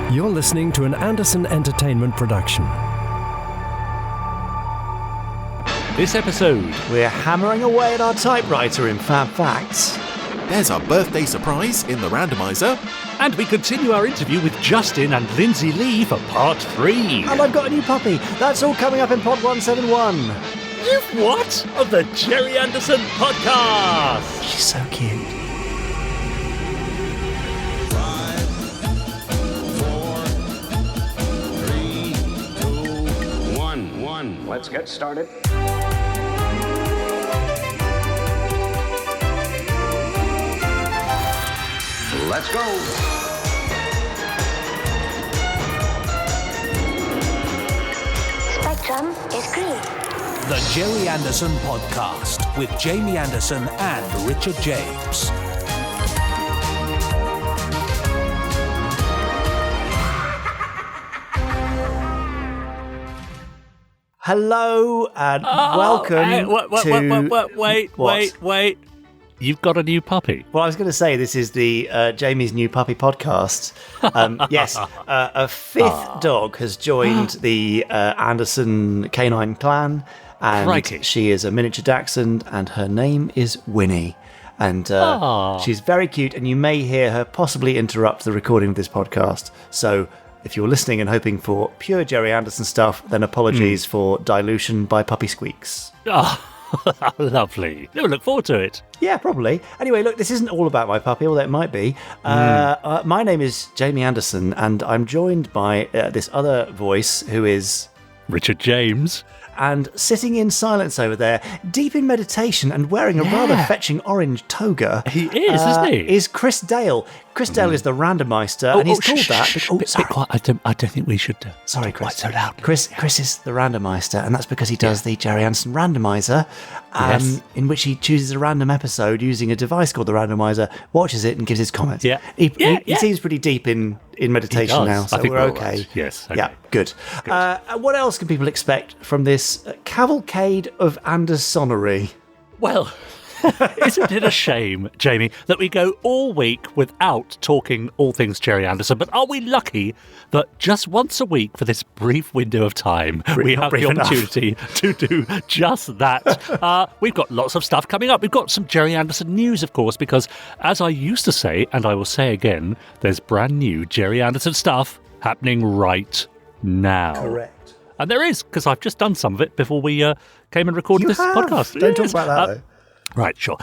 You're listening to an Anderson Entertainment production. This episode, we're hammering away at our typewriter in Fab Facts. There's our birthday surprise in the Randomeister. and we continue our interview with Justin and Lindsay Lee for part 3. And I've got a new puppy. That's all coming up in Pod 171. You've what? Of the Gerry Anderson Podcast. She's so cute. 5, 4, 3, 2, 1. Let's get started. Let's go. Spectrum is green. The Gerry Anderson Podcast with Jamie Anderson and Richard James. Hello and welcome to... Wait. You've got a new puppy. Well, I was going to say this is the Jamie's New Puppy Podcast. Yes, a fifth dog has joined the Anderson canine clan, and Crikey. she is a miniature dachshund, and her name is Winnie. And she's very cute, and you may hear her possibly interrupt the recording of this podcast. So if you're listening and hoping for pure Gerry Anderson stuff, then apologies for dilution by puppy squeaks. Oh, lovely. We'll look forward to it. Yeah, probably. Anyway, look, this isn't all about my puppy, although it might be. My name is Jamie Anderson, and I'm joined by this other voice who is... Richard James. And sitting in silence over there, deep in meditation and wearing a rather fetching orange toga. He is, isn't he? Is Chris Dale. Chris Dale is the Randomeister, and he's called that. Bit quiet. I don't think we should. Sorry, Chris. Quite so loud. Chris is the Randomeister, and that's because he does the Gerry Anderson Randomizer, in which he chooses a random episode using a device called the Randomizer, watches it, and gives his comments. Yeah. He seems pretty deep in meditation now, so we're okay. Right. Yes. Okay. Yeah, good. What else can people expect from this cavalcade of Andersonery? Well, isn't it a shame, Jamie, that we go all week without talking all things Gerry Anderson? But are we lucky that just once a week for this brief window of time, we have the opportunity to do just that? We've got lots of stuff coming up. We've got some Gerry Anderson news, of course, because as I used to say, and I will say again, there's brand new Gerry Anderson stuff happening right now. Correct. And there is, because I've just done some of it before we came and recorded this podcast. Don't talk about that, though. Right, sure.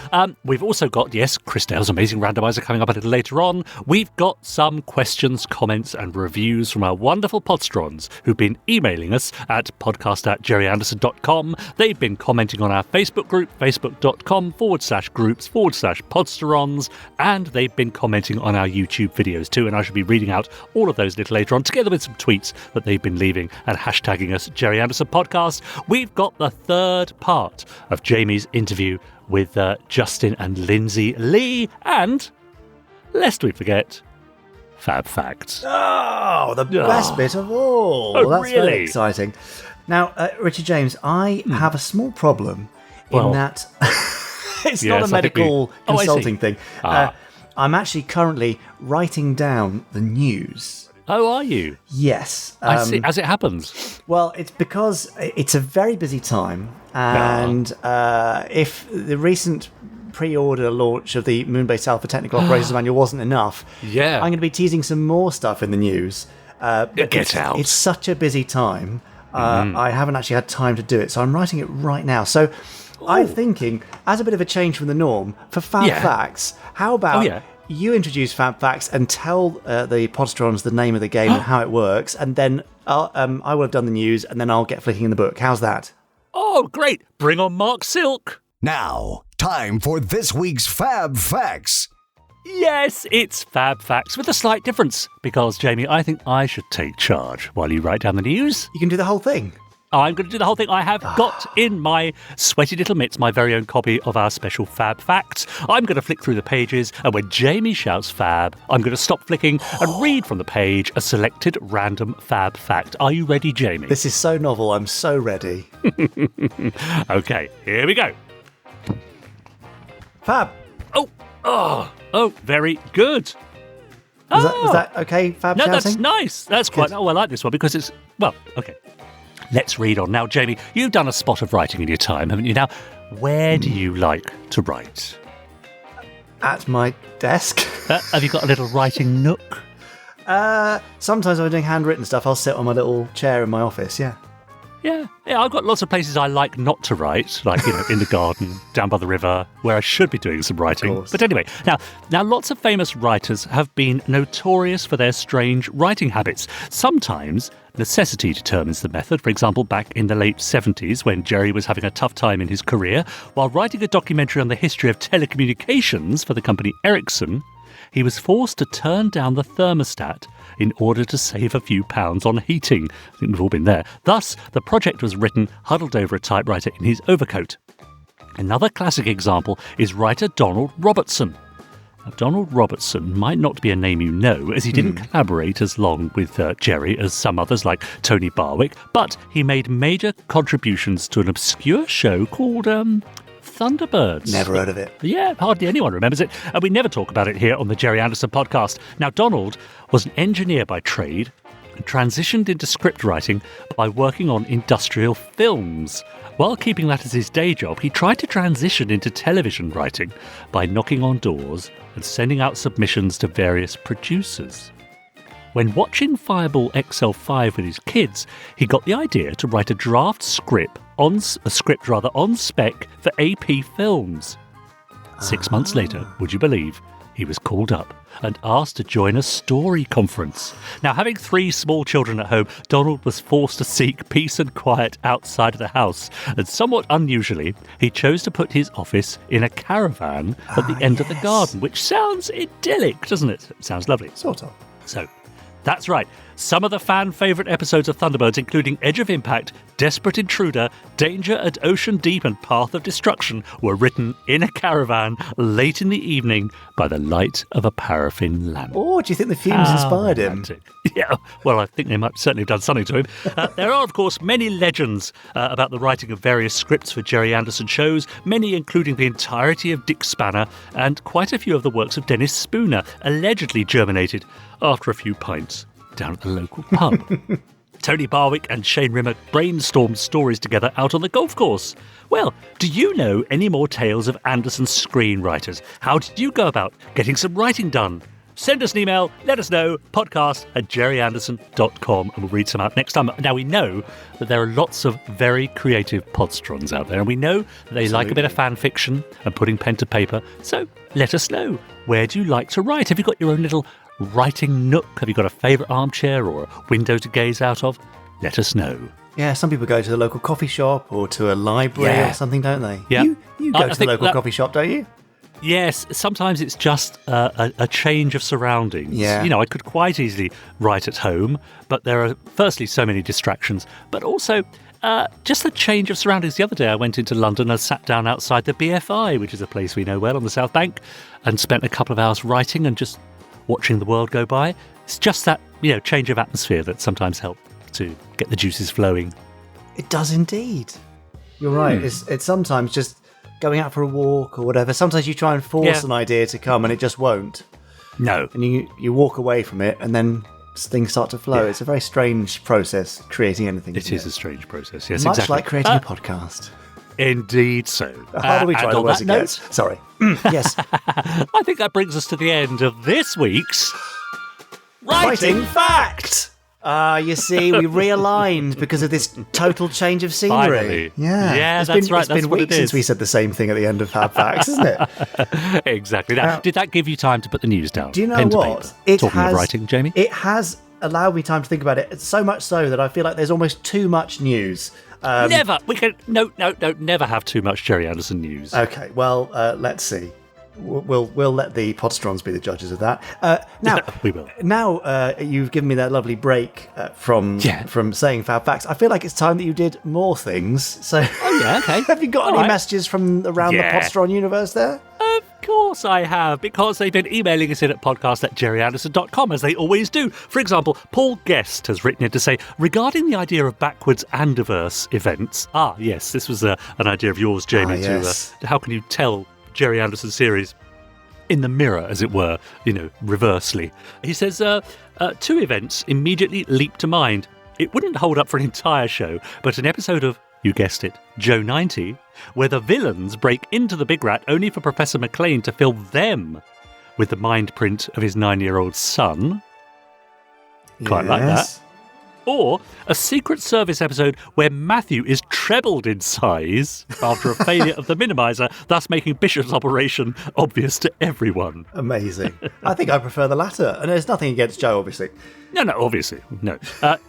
We've also got, Chris Dale's amazing randomizer coming up a little later on. We've got some questions, comments, and reviews from our wonderful podsterons who've been emailing us at podcast@gerryanderson.com. They've been commenting on our Facebook group, facebook.com/groups/podsterons, and they've been commenting on our YouTube videos too, and I shall be reading out all of those a little later on, together with some tweets that they've been leaving and hashtagging us Gerry Anderson Podcast. We've got the third part of Jamie's interview with Justin and Lindsay Lee, and lest we forget, Fab Facts. Oh, the best bit of all. Oh, That's really? very exciting. Now, Richard James, I have a small problem in that it's not a medical consulting thing. I'm actually currently writing down the news. Oh, are you? Yes. I see, as it happens. Well, it's because it's a very busy time, and if the recent pre-order launch of the Moonbase Alpha Technical Operations Manual wasn't enough, I'm going to be teasing some more stuff in the news. Get out. It's such a busy time. I haven't actually had time to do it, so I'm writing it right now. So I'm thinking, as a bit of a change from the norm, for Fab Facts, how about... You introduce Fab Facts and tell the podsterons the name of the game and how it works, and then I will have done the news, and then I'll get flicking in the book. How's that? Oh, great. Bring on Mark Silk. Now, time for this week's Fab Facts. Yes, it's Fab Facts with a slight difference, because, Jamie, I think I should take charge while you write down the news. You can do the whole thing. I'm going to do the whole thing. I have got in my sweaty little mitts my very own copy of our special Fab Facts. I'm going to flick through the pages, and when Jamie shouts Fab, I'm going to stop flicking and read from the page a selected random Fab Fact. Are you ready, Jamie? This is so novel. I'm so ready. Okay, here we go. Fab. Oh, very good. Was that okay, Fab No, shouting? that's nice. That's quite... Oh, I like this one because it's... Well, okay. Let's read on. Now, Jamie, you've done a spot of writing in your time, haven't you? Now, where do you like to write? At my desk. Have you got a little writing nook? Sometimes when I'm doing handwritten stuff, I'll sit on my little chair in my office, yeah. Yeah, I've got lots of places I like not to write, like, in the garden, down by the river, where I should be doing some writing. But anyway, now lots of famous writers have been notorious for their strange writing habits. Sometimes necessity determines the method. For example, back in the late 70s, when Gerry was having a tough time in his career, while writing a documentary on the history of telecommunications for the company Ericsson, he was forced to turn down the thermostat in order to save a few pounds on heating. I think we've all been there. Thus, the project was written huddled over a typewriter in his overcoat. Another classic example is writer Donald Robertson. Now, Donald Robertson might not be a name you know, as he didn't collaborate as long with Gerry as some others like Tony Barwick, but he made major contributions to an obscure show called Thunderbirds. Never heard of it. Yeah, hardly anyone remembers it. And we never talk about it here on the Gerry Anderson podcast. Now, Donald was an engineer by trade and transitioned into script writing by working on industrial films. While keeping that as his day job, he tried to transition into television writing by knocking on doors and sending out submissions to various producers. When watching Fireball XL5 with his kids, he got the idea to write a draft script on spec for AP Films. 6 months later, would you believe, he was called up and asked to join a story conference. Now, having 3 small children at home, Donald was forced to seek peace and quiet outside of the house. And somewhat unusually, he chose to put his office in a caravan at the end of the garden, which sounds idyllic, doesn't it? It sounds lovely. Sort of. So, that's right. Some of the fan favourite episodes of Thunderbirds, including Edge of Impact, Desperate Intruder, Danger at Ocean Deep and Path of Destruction, were written in a caravan late in the evening by the light of a paraffin lamp. Oh, do you think the fumes inspired him? Yeah, well, I think they might certainly have done something to him. There are, of course, many legends about the writing of various scripts for Gerry Anderson shows, many including the entirety of Dick Spanner and quite a few of the works of Dennis Spooner, allegedly germinated after a few pints down at the local pub. Tony Barwick and Shane Rimmer brainstormed stories together out on the golf course. Well, do you know any more tales of Anderson's screenwriters? How did you go about getting some writing done? Send us an email, let us know, podcast@gerryanderson.com, and we'll read some out next time. Now, we know that there are lots of very creative podsterons out there, and we know that they like a bit of fan fiction and putting pen to paper, so let us know. Where do you like to write? Have you got your own little writing nook? Have you got a favourite armchair or a window to gaze out of? Let us know. Yeah, some people go to the local coffee shop or to a library or something, don't they? Yeah. You go to the local coffee shop, don't you? Yes, sometimes it's just a change of surroundings. Yeah. You know, I could quite easily write at home, but there are firstly so many distractions, but also just a change of surroundings. The other day I went into London and sat down outside the BFI, which is a place we know well on the South Bank, and spent a couple of hours writing and just watching the world go by. It's just that, change of atmosphere that sometimes helps to get the juices flowing. It does indeed. You're right. It's sometimes just going out for a walk or whatever. Sometimes you try and force an idea to come and it just won't. No. And you walk away from it and then things start to flow. Yeah. It's a very strange process, creating anything. It is a strange process, yes, Much exactly. like creating a podcast. Indeed so. The harder we try, the worse it gets. Sorry. Yes. I think that brings us to the end of this week's Writing Fact! You see, we realigned because of this total change of scenery. Finally. Yeah, that's right. It's been weeks since we said the same thing at the end of FAB Facts, isn't it? Exactly. Now, did that give you time to put the news down? Do you know what? Talking of writing, Jamie? It has allowed me time to think about it. It's so much so that I feel like there's almost too much news. Never. We can never have too much Gerry Anderson news. Okay. Well, let's see. We'll let the podsterons be the judges of that. Now we will. Now you've given me that lovely break from saying Fab Facts. I feel like it's time that you did more things. So, okay. Have you got any messages from around the podsteron universe there? Of course I have, because they've been emailing us in at podcast@gerryanderson.com, as they always do. For example, Paul Guest has written in to say, regarding the idea of backwards Anderverse events. Yes, this was an idea of yours, Jamie. Yes. To how can you tell Gerry Anderson series in the mirror, as it were, reversely. He says, 2 events immediately leap to mind. It wouldn't hold up for an entire show, but an episode of, you guessed it, Joe 90, where the villains break into the Big Rat only for Professor McClane to fill them with the mind print of his 9-year-old son. Quite like that. Or a Secret Service episode where Matthew is trebled in size after a failure of the minimizer, thus making Bishop's operation obvious to everyone. Amazing. I think I prefer the latter. And there's nothing against Joe, obviously. No, obviously. No.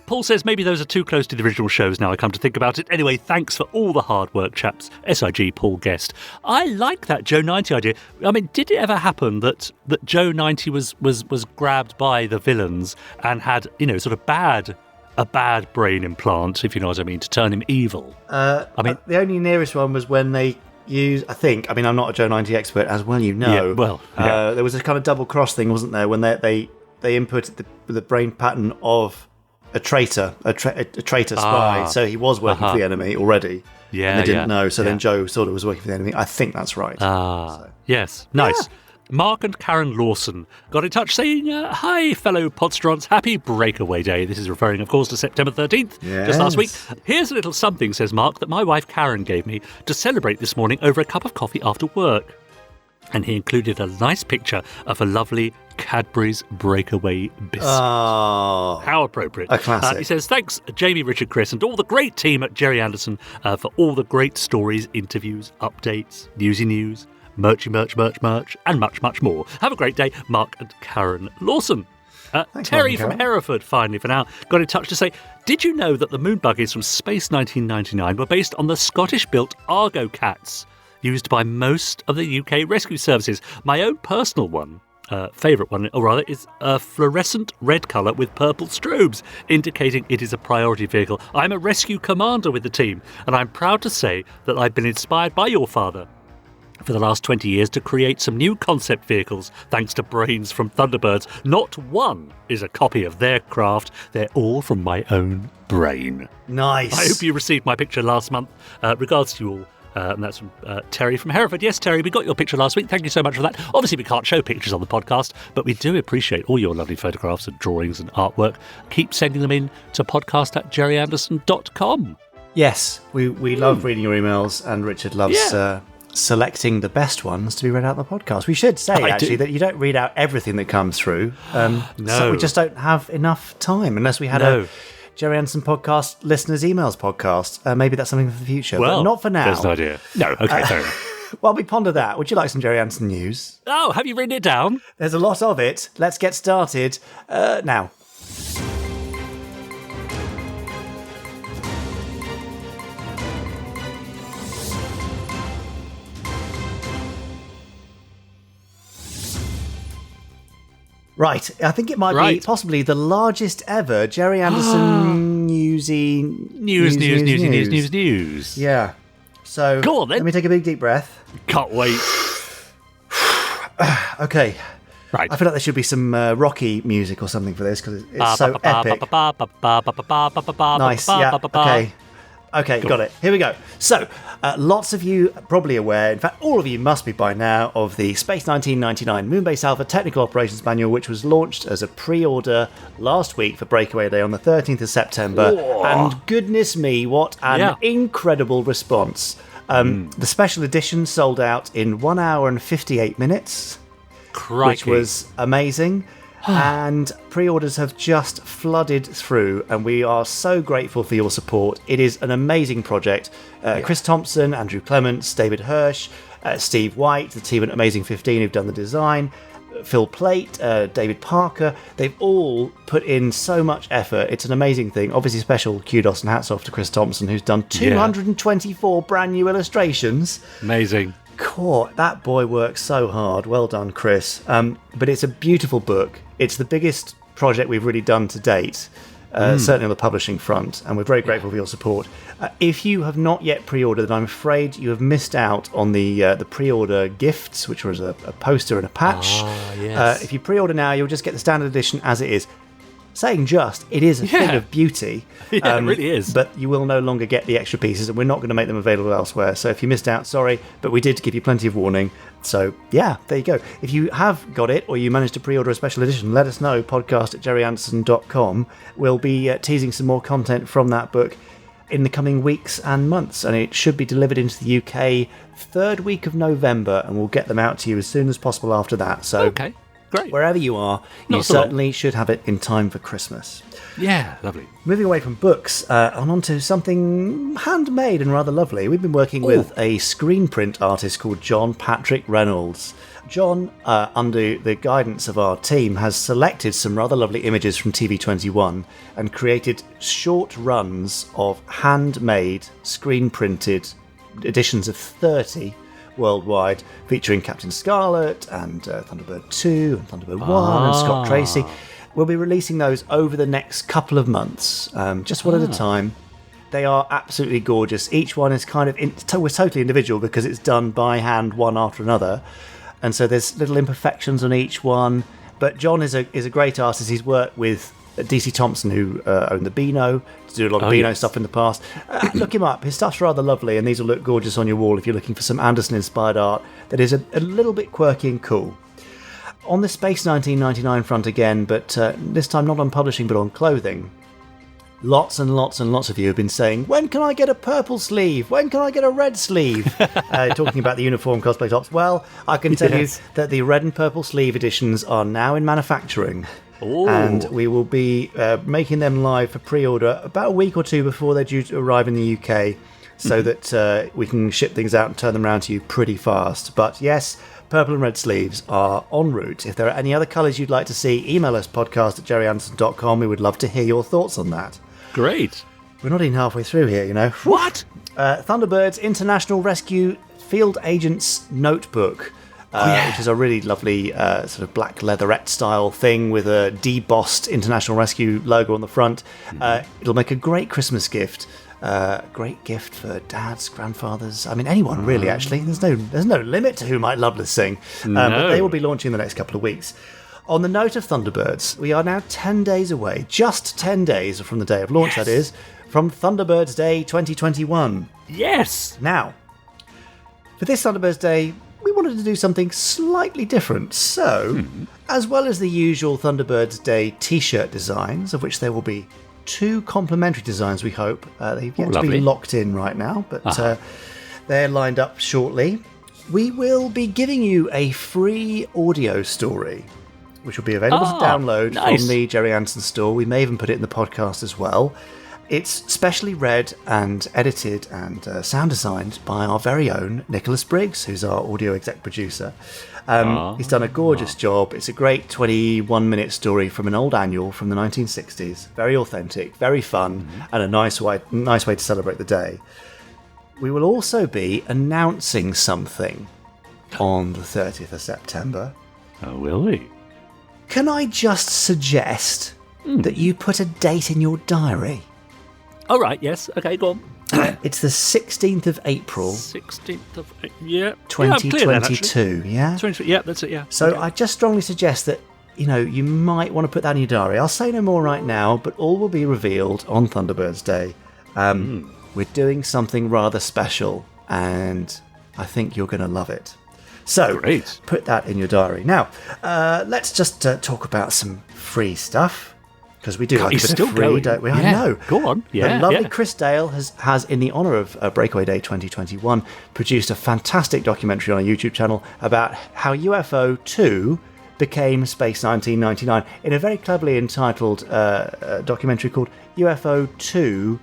Paul says maybe those are too close to the original shows now I come to think about it. Anyway, thanks for all the hard work, chaps. SIG, Paul Guest. I like that Joe 90 idea. I mean, did it ever happen that Joe 90 was grabbed by the villains and had, sort of a bad brain implant, if you know what I mean, to turn him evil? The only nearest one was when they used, I'm not a Joe 90 expert, as well you know. There was a kind of double cross thing, wasn't there, when they inputted the brain pattern of a traitor spy, so he was working for the enemy already. And they didn't know, so then Joe sort of was working for the enemy. I think that's right. Yes, nice. Yeah. Mark and Karen Lawson got in touch saying, hi, fellow podsterons, happy Breakaway Day. This is referring, of course, to September 13th, just last week. Here's a little something, says Mark, that my wife Karen gave me to celebrate this morning over a cup of coffee after work. And he included a nice picture of a lovely Cadbury's Breakaway biscuit. Oh, how appropriate. A classic. He says, thanks, Jamie, Richard, Chris, and all the great team at Gerry Anderson for all the great stories, interviews, updates, newsy news, merch, and much, much more. Have a great day, Mark and Karen Lawson. Terry from Hereford, finally for now, got in touch to say, did you know that the moon buggies from Space 1999 were based on the Scottish-built Argo cats used by most of the UK rescue services? My own personal one, favourite one, or rather, is a fluorescent red colour with purple strobes, indicating it is a priority vehicle. I'm a rescue commander with the team, and I'm proud to say that I've been inspired by your father for the last 20 years to create some new concept vehicles thanks to brains from Thunderbirds. Not one is a copy of their craft. They're all from my own brain. Nice. I hope you received my picture last month. Regards to you all. And that's from Terry from Hereford. Yes, Terry, we got your picture last week. Thank you so much for that. Obviously, we can't show pictures on the podcast, but we do appreciate all your lovely photographs and drawings and artwork. Keep sending them in to podcast@gerryanderson.com. Yes, we love reading your emails, and Richard loves selecting the best ones to be read out on the podcast. We should say, that you don't read out everything that comes through. No. So we just don't have enough time, unless we had a Gerry Anderson Podcast listeners' emails podcast. Maybe that's something for the future, but not for now. There's no idea. No, okay, fair enough. While we ponder that, would you like some Gerry Anderson news? Oh, have you written it down? There's a lot of it. Let's get started now. Right, I think it might be possibly the largest ever Gerry Anderson news. Yeah. So go on then. Let me take a big deep breath. Can't wait. Okay. Right. I feel like there should be some Rocky music or something for this because it's so epic. Nice. Yeah. Okay, got it. Here we go. So, lots of you are probably aware, in fact, all of you must be by now, of the Space 1999 Moonbase Alpha Technical Operations Manual, which was launched as a pre-order last week for Breakaway Day on the 13th of September. Whoa. And goodness me, what an incredible response. The special edition sold out in 1 hour and 58 minutes, which was amazing. And pre-orders have just flooded through, and we are so grateful for your support. It is an amazing project. Chris Thompson, Andrew Clements, David Hirsch, Steve White, the team at Amazing 15 who've done the design, Phil Plate, David Parker, they've all put in so much effort. It's an amazing thing. Obviously, special kudos and hats off to Chris Thompson, who's done 224 brand new illustrations. Amazing. Cool. That boy works so hard. Well done, Chris. But it's a beautiful book. It's the biggest project we've really done to date, certainly on the publishing front, and we're very grateful for your support. If you have not yet pre-ordered, I'm afraid you have missed out on the pre-order gifts, which was a poster and a patch. If you pre-order now, you'll just get the standard edition as it is. Saying just, it is a thing of beauty. It really is. But you will no longer get the extra pieces, and we're not going to make them available elsewhere. So if you missed out, sorry, but we did give you plenty of warning. So, yeah, there you go. If you have got it or you managed to pre-order a special edition, let us know, podcast@gerryanderson.com. We'll be teasing some more content from that book in the coming weeks and months, and it should be delivered into the UK 3rd week of November, and we'll get them out to you as soon as possible after that. So, okay, great. Wherever you are, you certainly should have it in time for Christmas. Yeah, lovely. Moving away from books, on to something handmade and rather lovely. We've been working with a screen print artist called John Patrick Reynolds. John, under the guidance of our team, has selected some rather lovely images from TV21 and created short runs of handmade, screen-printed editions of 30 worldwide, featuring Captain Scarlet and Thunderbird 2 and Thunderbird 1 and Scott Tracy. We'll be releasing those over the next couple of months, just one at a time. They are absolutely gorgeous. Each one is kind of we're totally individual because it's done by hand, one after another. And so there's little imperfections on each one. But John is a great artist. He's worked with DC Thompson, who owned the Beano, to do a lot of Beano stuff in the past. Look him up. His stuff's rather lovely, and these will look gorgeous on your wall if you're looking for some Anderson-inspired art that is a little bit quirky and cool. On the Space 1999 front again, but this time not on publishing but on clothing. Lots and lots and lots of you have been saying, when can I get a purple sleeve? When can I get a red sleeve? Talking about the uniform cosplay tops. Well, I can tell you that the red and purple sleeve editions are now in manufacturing. Ooh. And we will be making them live for pre-order about a week or two before they're due to arrive in the UK, so that we can ship things out and turn them around to you pretty fast. But yes, purple and red sleeves are en route. If there are any other colours you'd like to see, email us, podcast@gerryanderson.com. We would love to hear your thoughts on that. Great. We're not even halfway through here, you know. What? Thunderbirds International Rescue Field Agent's Notebook, which is a really lovely sort of black leatherette style thing with a debossed International Rescue logo on the front. It'll make a great Christmas gift. Great gift for dads, grandfathers. I mean, anyone really. Actually, there's no limit to who might love this thing. But they will be launching in the next couple of weeks. On the note of Thunderbirds, we are now 10 days away, just 10 days from the day of launch, that is, from Thunderbirds Day 2021. Yes! Now, for this Thunderbirds Day, we wanted to do something slightly different. So, as well as the usual Thunderbirds Day t-shirt designs, of which there will be 2 complimentary designs, we hope. They've yet to be locked in right now, but they're lined up shortly. We will be giving you a free audio story, which will be available to download from the Gerry Anderson store. We may even put it in the podcast as well. It's specially read and edited and sound designed by our very own Nicholas Briggs, who's our audio exec producer. He's done a gorgeous job. It's a great 21-minute story from an old annual from the 1960s. Very authentic, very fun, and a nice way to celebrate the day. We will also be announcing something on the 30th of September. Oh, will we? Can I just suggest that you put a date in your diary? All right, yes. Okay, go on. It's the 16th of April. 16th of April, 2022, yeah? Yeah, that's it, yeah. So I just strongly suggest that, you might want to put that in your diary. I'll say no more right now, but all will be revealed on Thunderbirds Day. We're doing something rather special, and I think you're going to love it. So, put that in your diary. Now, let's just talk about some free stuff, because we do like a bit of free, don't we? Yeah. I know. Go on. Yeah, the lovely Chris Dale has, in the honour of Breakaway Day 2021, produced a fantastic documentary on our YouTube channel about how UFO 2 became Space 1999 in a very cleverly entitled documentary called UFO 2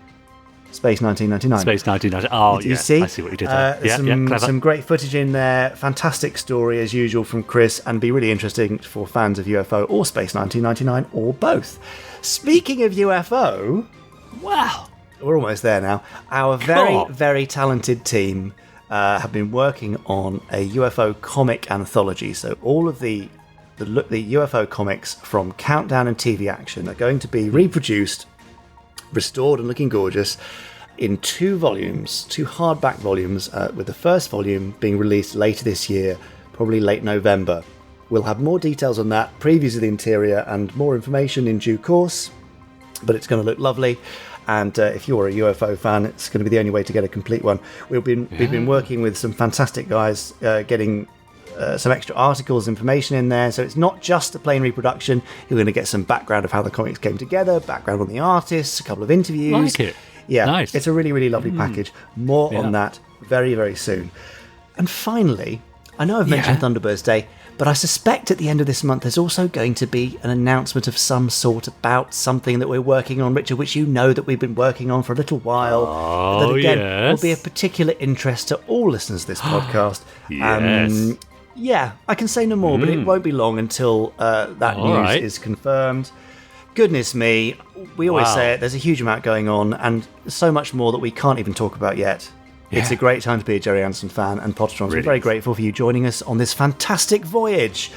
Space 1999. Space 1999. Oh, you see? I see what you did there. Clever. Some great footage in there. Fantastic story, as usual, from Chris, and be really interesting for fans of UFO or Space 1999, or both. Speaking of UFO, wow, we're almost there now. Our very, very talented team have been working on a UFO comic anthology. So all of the UFO comics from Countdown and TV Action are going to be reproduced, restored and looking gorgeous, in 2 volumes, 2 hardback volumes, with the first volume being released later this year, probably late November. We'll have more details on that, previews of the interior, and more information in due course, but it's going to look lovely. And if you're a UFO fan, it's going to be the only way to get a complete one. We've been working with some fantastic guys, getting some extra articles, information in there. So it's not just a plain reproduction. You're going to get some background of how the comics came together, background on the artists, a couple of interviews. Like it. Yeah, nice. It's a really, really lovely package. More on that very, very soon. And finally, I know I've mentioned Thunderbirds Day, but I suspect at the end of this month there's also going to be an announcement of some sort about something that we're working on, Richard, which you know that we've been working on for a little while. Oh, that again will be of particular interest to all listeners to this podcast. Yes. Yeah, I can say no more, but it won't be long until that news is confirmed. Goodness me, we always say it, there's a huge amount going on, and so much more that we can't even talk about yet. Yeah. It's a great time to be a Gerry Anderson fan, and PODSTERON. Really? I'm very grateful for you joining us on this fantastic voyage.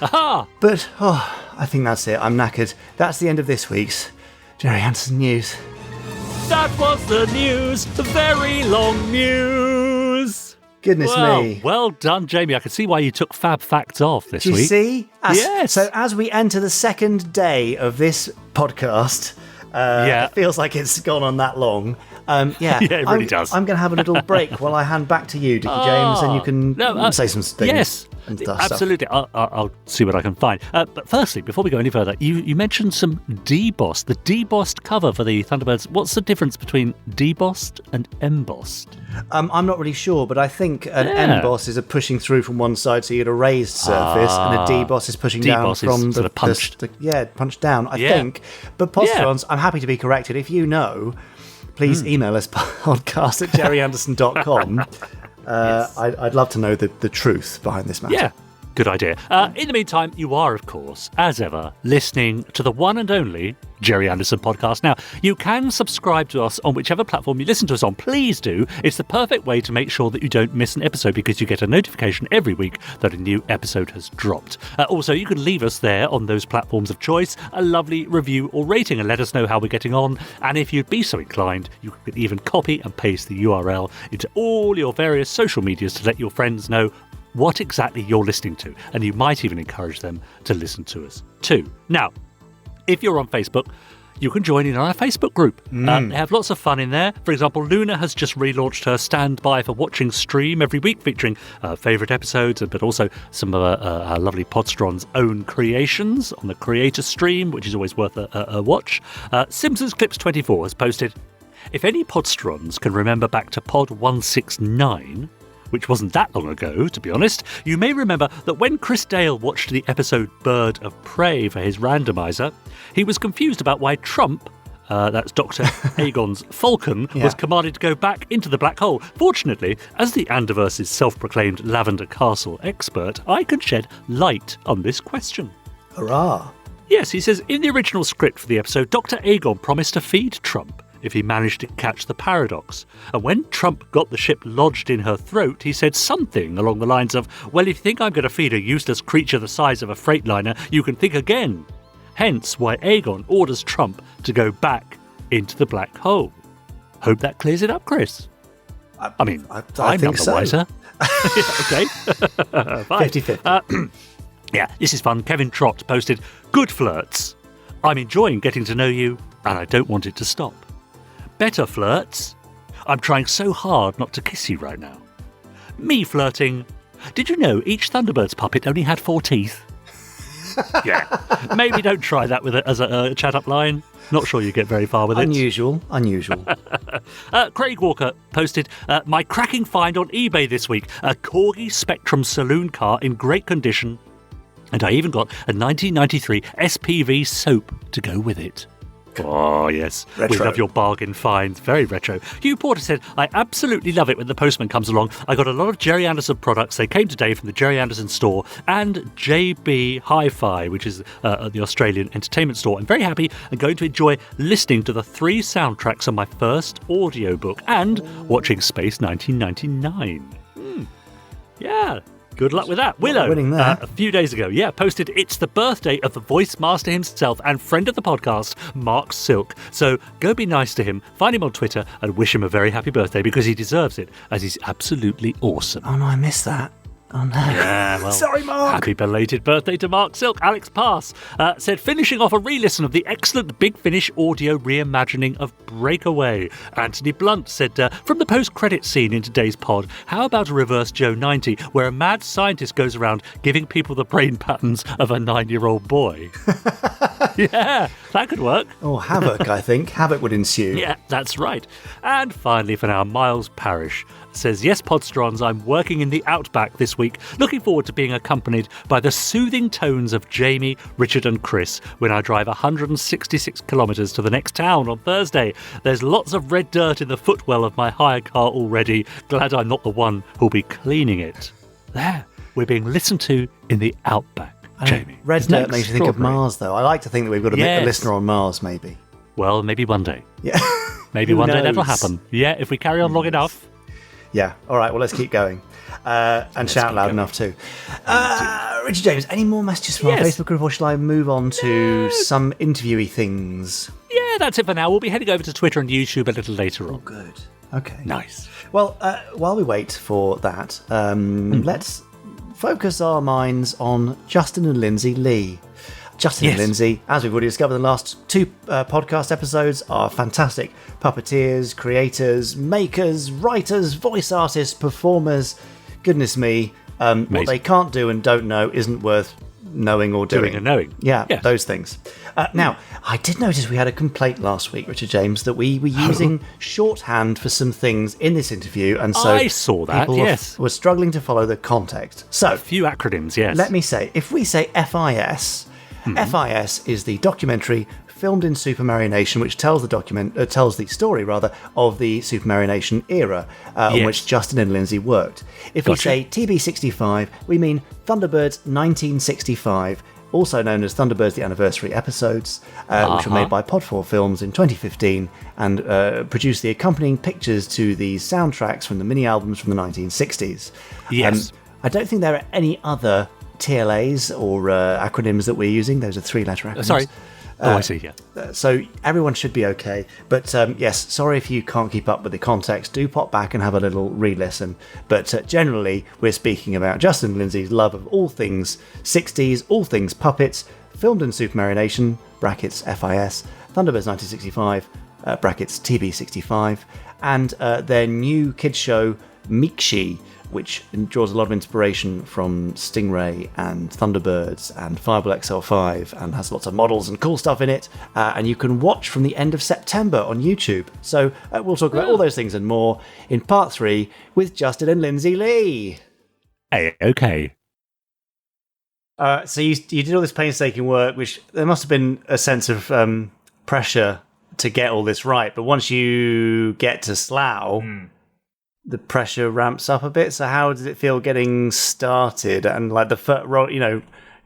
Aha! But, I think that's it. I'm knackered. That's the end of this week's Gerry Anderson News. That was the news, the very long news. Goodness me. Well done, Jamie. I can see why you took Fab Facts off this week. Do you see? Yes. So as we enter the second day of this podcast, it feels like it's gone on that long. Yeah, it really does. I'm going to have a little break while I hand back to you, Dickie James, and you can say some things. Yes, and stuff. Absolutely. I'll see what I can find. But firstly, before we go any further, you mentioned some debossed, the debossed cover for the Thunderbirds. What's the difference between debossed and embossed? I'm not really sure, but I think an emboss is a pushing through from one side, so you get a raised surface, and a deboss is pushing down from the punched. Punched down, I think. But PODSTERONs, I'm happy to be corrected. If you know, please email us podcast@gerryanderson.com. I'd love to know the truth behind this matter. Yeah, good idea. In the meantime, you are, of course, as ever, listening to the one and only Gerry Anderson Podcast. Now, you can subscribe to us on whichever platform you listen to us on. Please do. It's the perfect way to make sure that you don't miss an episode, because you get a notification every week that a new episode has dropped. Also, you can leave us there on those platforms of choice a lovely review or rating and let us know how we're getting on. And if you'd be so inclined, you could even copy and paste the URL into all your various social medias to let your friends know what exactly you're listening to. And you might even encourage them to listen to us too. Now, if you're on Facebook, you can join in on our Facebook group. They have lots of fun in there. For example, Luna has just relaunched her Standby for Watching stream every week, featuring favourite episodes, but also some of our lovely PODSTERON's own creations on the creator stream, which is always worth a watch. Simpsons Clips 24 has posted, if any PODSTERONs can remember back to Pod 169... which wasn't that long ago, to be honest, you may remember that when Chris Dale watched the episode Bird of Prey for his randomizer, he was confused about why Trump, that's Dr. Aegon's falcon, was commanded to go back into the black hole. Fortunately, as the Anderverse's self-proclaimed Lavender Castle expert, I can shed light on this question. Hurrah! Yes, he says, in the original script for the episode, Dr. Aegon promised to feed Trump if he managed to catch the paradox. And when Trump got the ship lodged in her throat, he said something along the lines of, well, if you think I'm going to feed a useless creature the size of a freightliner, you can think again. Hence why Aegon orders Trump to go back into the black hole. Hope that clears it up, Chris. I mean, I'm think not the so. wiser. Okay. 50-50. Yeah, this is fun. Kevin Trott posted, good flirts. I'm enjoying getting to know you, and I don't want it to stop. Better flirts. I'm trying so hard not to kiss you right now. Me flirting. Did you know each Thunderbirds puppet only had 4 teeth? Yeah. Maybe don't try that with it as a chat-up line. Not sure you get very far with it. Unusual. Craig Walker posted, my cracking find on eBay this week. A Corgi Spectrum saloon car in great condition. And I even got a 1993 SPV soap to go with it. Oh, yes. Retro. We love your bargain finds. Very retro. Hugh Porter said, I absolutely love it when the postman comes along. I got a lot of Gerry Anderson products. They came today from the Gerry Anderson store and JB Hi-Fi, which is the Australian entertainment store. I'm very happy and going to enjoy listening to the 3 soundtracks on my first audiobook and watching Space 1999. Yeah. Good luck with that. Willow, a few days ago, posted, it's the birthday of the voice master himself and friend of the podcast, Mark Silk. So go be nice to him, find him on Twitter and wish him a very happy birthday because he deserves it, as he's absolutely awesome. Oh no, I missed that. Oh, no. Yeah, well, sorry, Mark. Happy belated birthday to Mark Silk. Alex Pass said, finishing off a re-listen of the excellent Big Finish audio reimagining of Breakaway. Anthony Blunt said, from the post-credit scene in today's pod, how about a reverse Joe 90, where a mad scientist goes around giving people the brain patterns of a 9-year-old boy? Yeah, that could work. Oh, havoc, I think. Havoc would ensue. Yeah, that's right. And finally, for now, Miles Parrish says, yes, Podsterons, I'm working in the Outback this week. Looking forward to being accompanied by the soothing tones of Jamie, Richard and Chris when I drive 166 kilometres to the next town on Thursday. There's lots of red dirt in the footwell of my hired car already. Glad I'm not the one who'll be cleaning it. There, we're being listened to in the Outback. Jamie. Red dirt makes you think of Mars, though. I like to think that we've got a listener on Mars, maybe. Well, maybe one day. Yeah. Maybe one day that'll happen. Yeah, if we carry on long enough. Yeah. All right. Well, let's keep going. And shout loud enough, too. Richard James, any more messages from our Facebook group, or shall I move on to some interviewy things? Yeah, that's it for now. We'll be heading over to Twitter and YouTube a little later on. Oh, good. Okay. Nice. Well, while we wait for that, let's focus our minds on Justin and Lindsay Lee. Justin and Lindsay, as we've already discovered in the last 2 podcast episodes, are fantastic puppeteers, creators, makers, writers, voice artists, performers. Goodness me, what they can't do and don't know isn't worth knowing or doing. Doing and knowing. Yeah, those things. Now, I did notice we had a complaint last week, Richard James, that we were using shorthand for some things in this interview, and so I saw that, people were struggling to follow the context. So, a few acronyms, yes. Let me say, if we say FIS, FIS is the documentary filmed in Supermarionation, which tells the story of the Supermarionation era on which Justin and Lindsay worked. If we say TB65, we mean Thunderbirds 1965, also known as Thunderbirds The Anniversary Episodes, which were made by Pod4 Films in 2015 and produced the accompanying pictures to the soundtracks from the mini-albums from the 1960s. Yes. I don't think there are any other TLAs or acronyms that we're using. Those are 3-letter acronyms. Sorry. I see, yeah. So everyone should be okay. But yes, sorry if you can't keep up with the context. Do pop back and have a little re-listen. But generally, we're speaking about Justin and Lindsay's love of all things 60s, all things puppets, filmed in Supermarionation, brackets FIS, Thunderbirds 1965, brackets TB65, and their new kids show, Meekshi, which draws a lot of inspiration from Stingray and Thunderbirds and Fireball XL5 and has lots of models and cool stuff in it. And you can watch from the end of September on YouTube. So we'll talk about all those things and more in part 3 with Justin and Lindsay Lee. Hey, okay. So you did all this painstaking work, which there must have been a sense of pressure to get all this right. But once you get to Slough... the pressure ramps up a bit. So how did it feel getting started and like the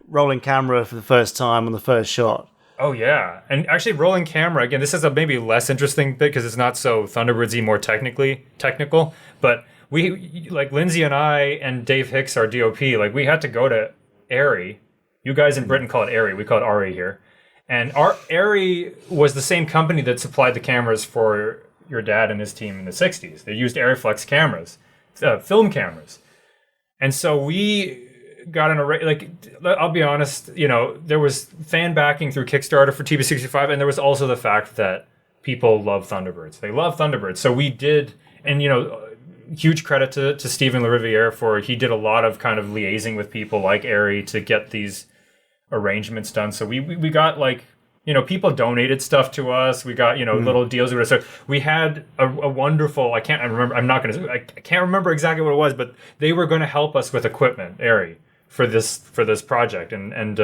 rolling camera for the first time on the first shot? Oh yeah, and actually rolling camera again. This is a maybe less interesting bit because it's not so Thunderbirds-y, more technical. But we like Lindsay and I and Dave Hicks, our DOP, like we had to go to Abbey. You guys in Britain call it Abbey. We call it RE here. And our Abbey was the same company that supplied the cameras for your dad and his team in the 60s. They used Arriflex cameras, film cameras. And so we got an array, like, I'll be honest, there was fan backing through Kickstarter for TB65, and there was also the fact that people love Thunderbirds. They love Thunderbirds. So we did, and, huge credit to Stephen LaRiviere he did a lot of kind of liaising with people like Ari to get these arrangements done. So we got like, people donated stuff to us. We got, little deals. So we had a wonderful, I can't remember exactly what it was, but they were going to help us with equipment, Abbey, for this project. And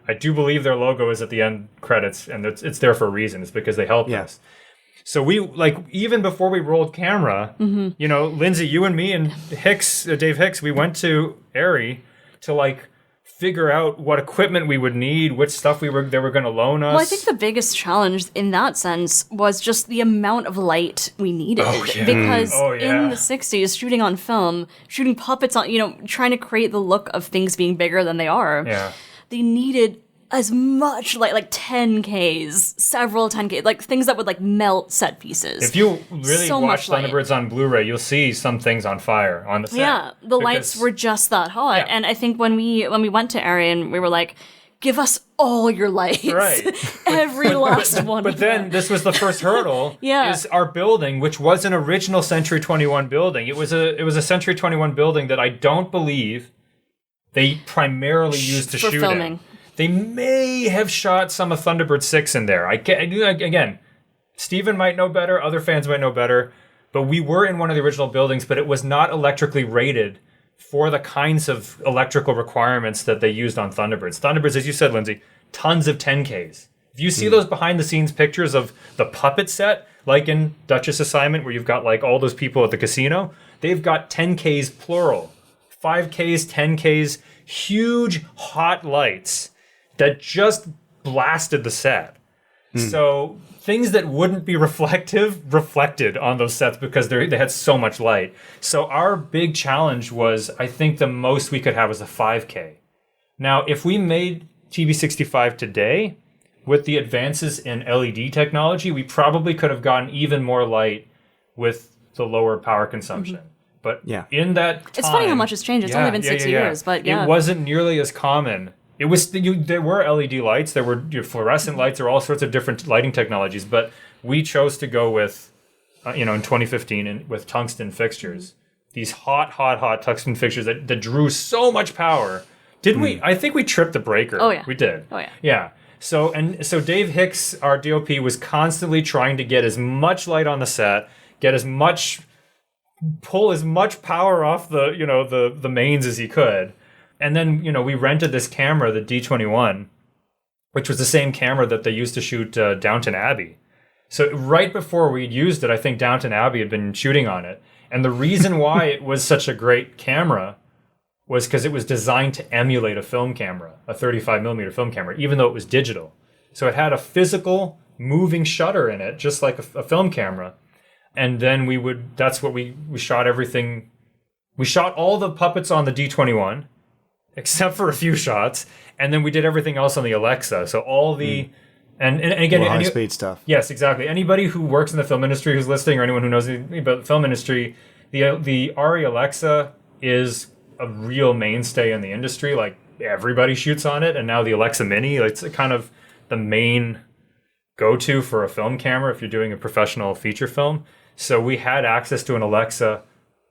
I do believe their logo is at the end credits, and it's there for a reason. It's because they helped us. So we, even before we rolled camera, Lindsay, you and me and Dave Hicks, we went to Abbey to figure out what equipment we would need, which stuff they were going to loan us. Well, I think the biggest challenge in that sense was just the amount of light we needed. Because in the 60s, shooting on film, shooting puppets on, trying to create the look of things being bigger than they are, they needed as much light, like 10Ks, several 10Ks, like things that would like melt set pieces. If you really watch Thunderbirds on Blu-ray, you'll see some things on fire on the set. Yeah, the lights were just that hot. Yeah. And I think when we went to Arion, we were like, give us all your lights. Right. Every last one. But then this was the first hurdle. Is our building, which was an original Century 21 building. It was a Century 21 building that I don't believe they primarily used to shoot filming. In. They may have shot some of Thunderbird 6 in there. Again, Steven might know better, other fans might know better, but we were in one of the original buildings, but it was not electrically rated for the kinds of electrical requirements that they used on Thunderbirds. Thunderbirds, as you said, Lindsay, tons of 10Ks. If you see those behind-the-scenes pictures of the puppet set, like in Duchess Assignment, where you've got like all those people at the casino, they've got 10Ks plural. 5Ks, 10Ks, huge hot lights that just blasted the set. So things that wouldn't be reflected on those sets because they had so much light. So our big challenge was, I think the most we could have was a 5K. Now, if we made TV65 today, with the advances in LED technology, we probably could have gotten even more light with the lower power consumption. But in that time... It's funny how much has changed. It's only been 6 years, but it wasn't nearly as common. It was there were LED lights, there were fluorescent lights, there were all sorts of different lighting technologies, but we chose to go with, in 2015, with tungsten fixtures. These hot tungsten fixtures that drew so much power. Didn't we? I think we tripped the breaker. Oh yeah, we did. Oh yeah. Yeah. So Dave Hicks, our DOP, was constantly trying to get as much light on the set, pull as much power off the mains as he could. And then, we rented this camera, the D21, which was the same camera that they used to shoot Downton Abbey. So right before we'd used it, I think Downton Abbey had been shooting on it. And the reason why it was such a great camera was because it was designed to emulate a film camera, a 35mm film camera, even though it was digital. So it had a physical moving shutter in it, just like a film camera. And then that's what we shot everything. We shot all the puppets on the D21, except for a few shots, and then we did everything else on the Alexa. So all the and again, high speed stuff. Yes, exactly. Anybody who works in the film industry who's listening, or anyone who knows about the film industry, the ARRI Alexa is a real mainstay in the industry. Like everybody shoots on it, and now the Alexa Mini, it's kind of the main go-to for a film camera if you're doing a professional feature film. So we had access to an Alexa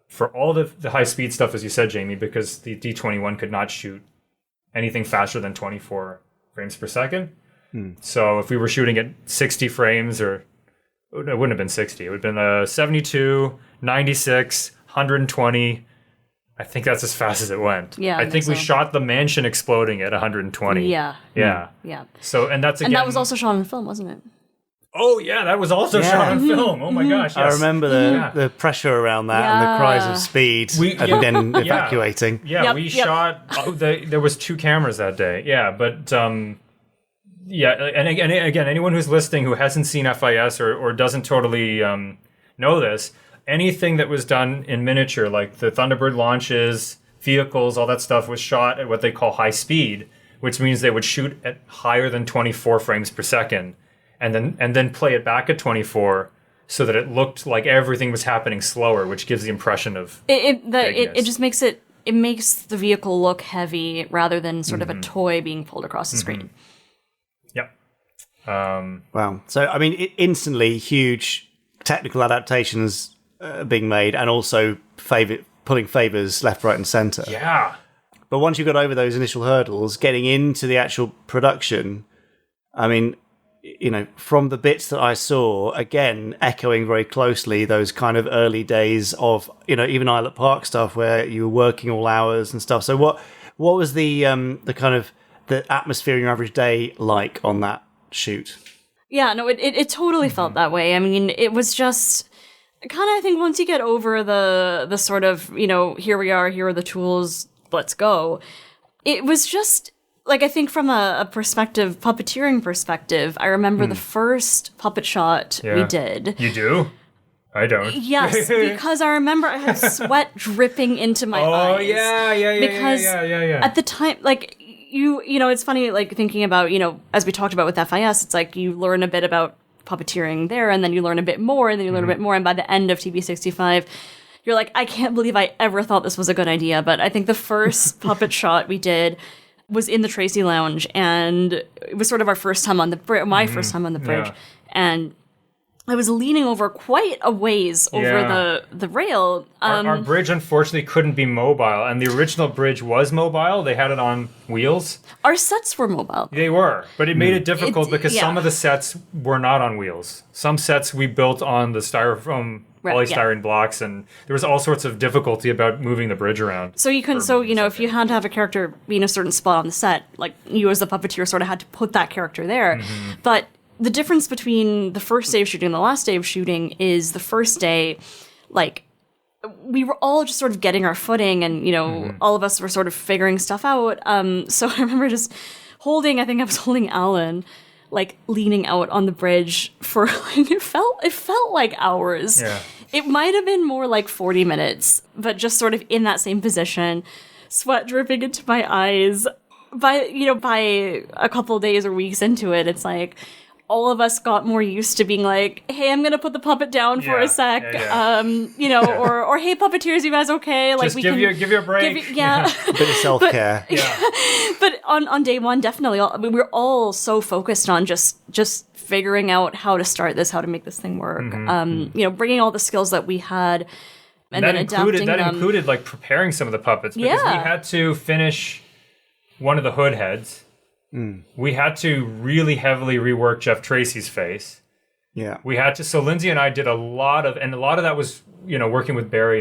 for all the high-speed stuff, as you said, Jamie, because the D21 could not shoot anything faster than 24 frames per second. So if we were shooting at 60 frames, or it wouldn't have been 60, it would have been 72, 96, 120. I think that's as fast as it went. Yeah, I think we shot the mansion exploding at 120. Yeah. So, and that's again... And that was also shot on film, wasn't it? Oh, yeah, that was also shot on film. Oh, my gosh, yes. I remember the pressure around that and the cries of speed and then evacuating. Yeah, we shot... there was 2 cameras that day. Yeah, but... and again, anyone who's listening who hasn't seen FIS or doesn't totally know this, anything that was done in miniature, like the Thunderbird launches, vehicles, all that stuff was shot at what they call high speed, which means they would shoot at higher than 24 frames per second. And then play it back at 24 so that it looked like everything was happening slower, which gives the impression of it just makes it makes the vehicle look heavy rather than sort of a toy being pulled across the screen. Yep. Wow. So I mean, instantly huge technical adaptations being made, and also pulling favors left, right, and center. Yeah. But once you got over those initial hurdles, getting into the actual production, I mean, from the bits that I saw, again, echoing very closely those kind of early days of, even Islet Park stuff where you were working all hours and stuff. So what was the kind of the atmosphere in your average day like on that shoot? Yeah, no, it totally felt that way. I mean, it was just kind of, I think once you get over the sort of, here we are, here are the tools, let's go. It was just... Like, I think from a puppeteering perspective, I remember the first puppet shot we did. You do? I don't. Yes, because I remember I had sweat dripping into my eyes. Oh, yeah. Because at the time, like, you know, it's funny, like, thinking about, you know, as we talked about with FIS, it's like you learn a bit about puppeteering there, and then you learn a bit more, and then you learn a bit more, and by the end of TB65, you're like, I can't believe I ever thought this was a good idea. But I think the first puppet shot we did was in the Tracy Lounge, and it was sort of our first time on the bridge, my first time on the bridge, and I was leaning over quite a ways over the rail. Our bridge, unfortunately, couldn't be mobile, and the original bridge was mobile. They had it on wheels. Our sets were mobile. They were, but it made it difficult because some of the sets were not on wheels. Some sets we built on the styrofoam, polystyrene blocks, and there was all sorts of difficulty about moving the bridge around. So you can, you know, if you had to have a character be in a certain spot on the set, like you as the puppeteer sort of had to put that character there. But the difference between the first day of shooting and the last day of shooting is the first day, like, we were all just sort of getting our footing, and, you know, all of us were sort of figuring stuff out. So I remember just I think I was holding Alan, like, leaning out on the bridge for, like, it felt like hours. Yeah. It might have been more like 40 minutes, but just sort of in that same position, sweat dripping into my eyes. By a couple of days or weeks into it, it's like, all of us got more used to being like, hey, I'm going to put the puppet down for a sec. You know, or hey, puppeteers, you guys okay? Like, just give you a break. A bit of self-care. But on day one, definitely, we were all so focused on just figuring out how to start this, how to make this thing work. You know, bringing all the skills that we had and then adapting them. That included, like, preparing some of the puppets, because we had to finish one of the hood heads. We had to really heavily rework Jeff Tracy's face. Yeah. We had to, so Lindsay and I did a lot of that was, you know, working with Barry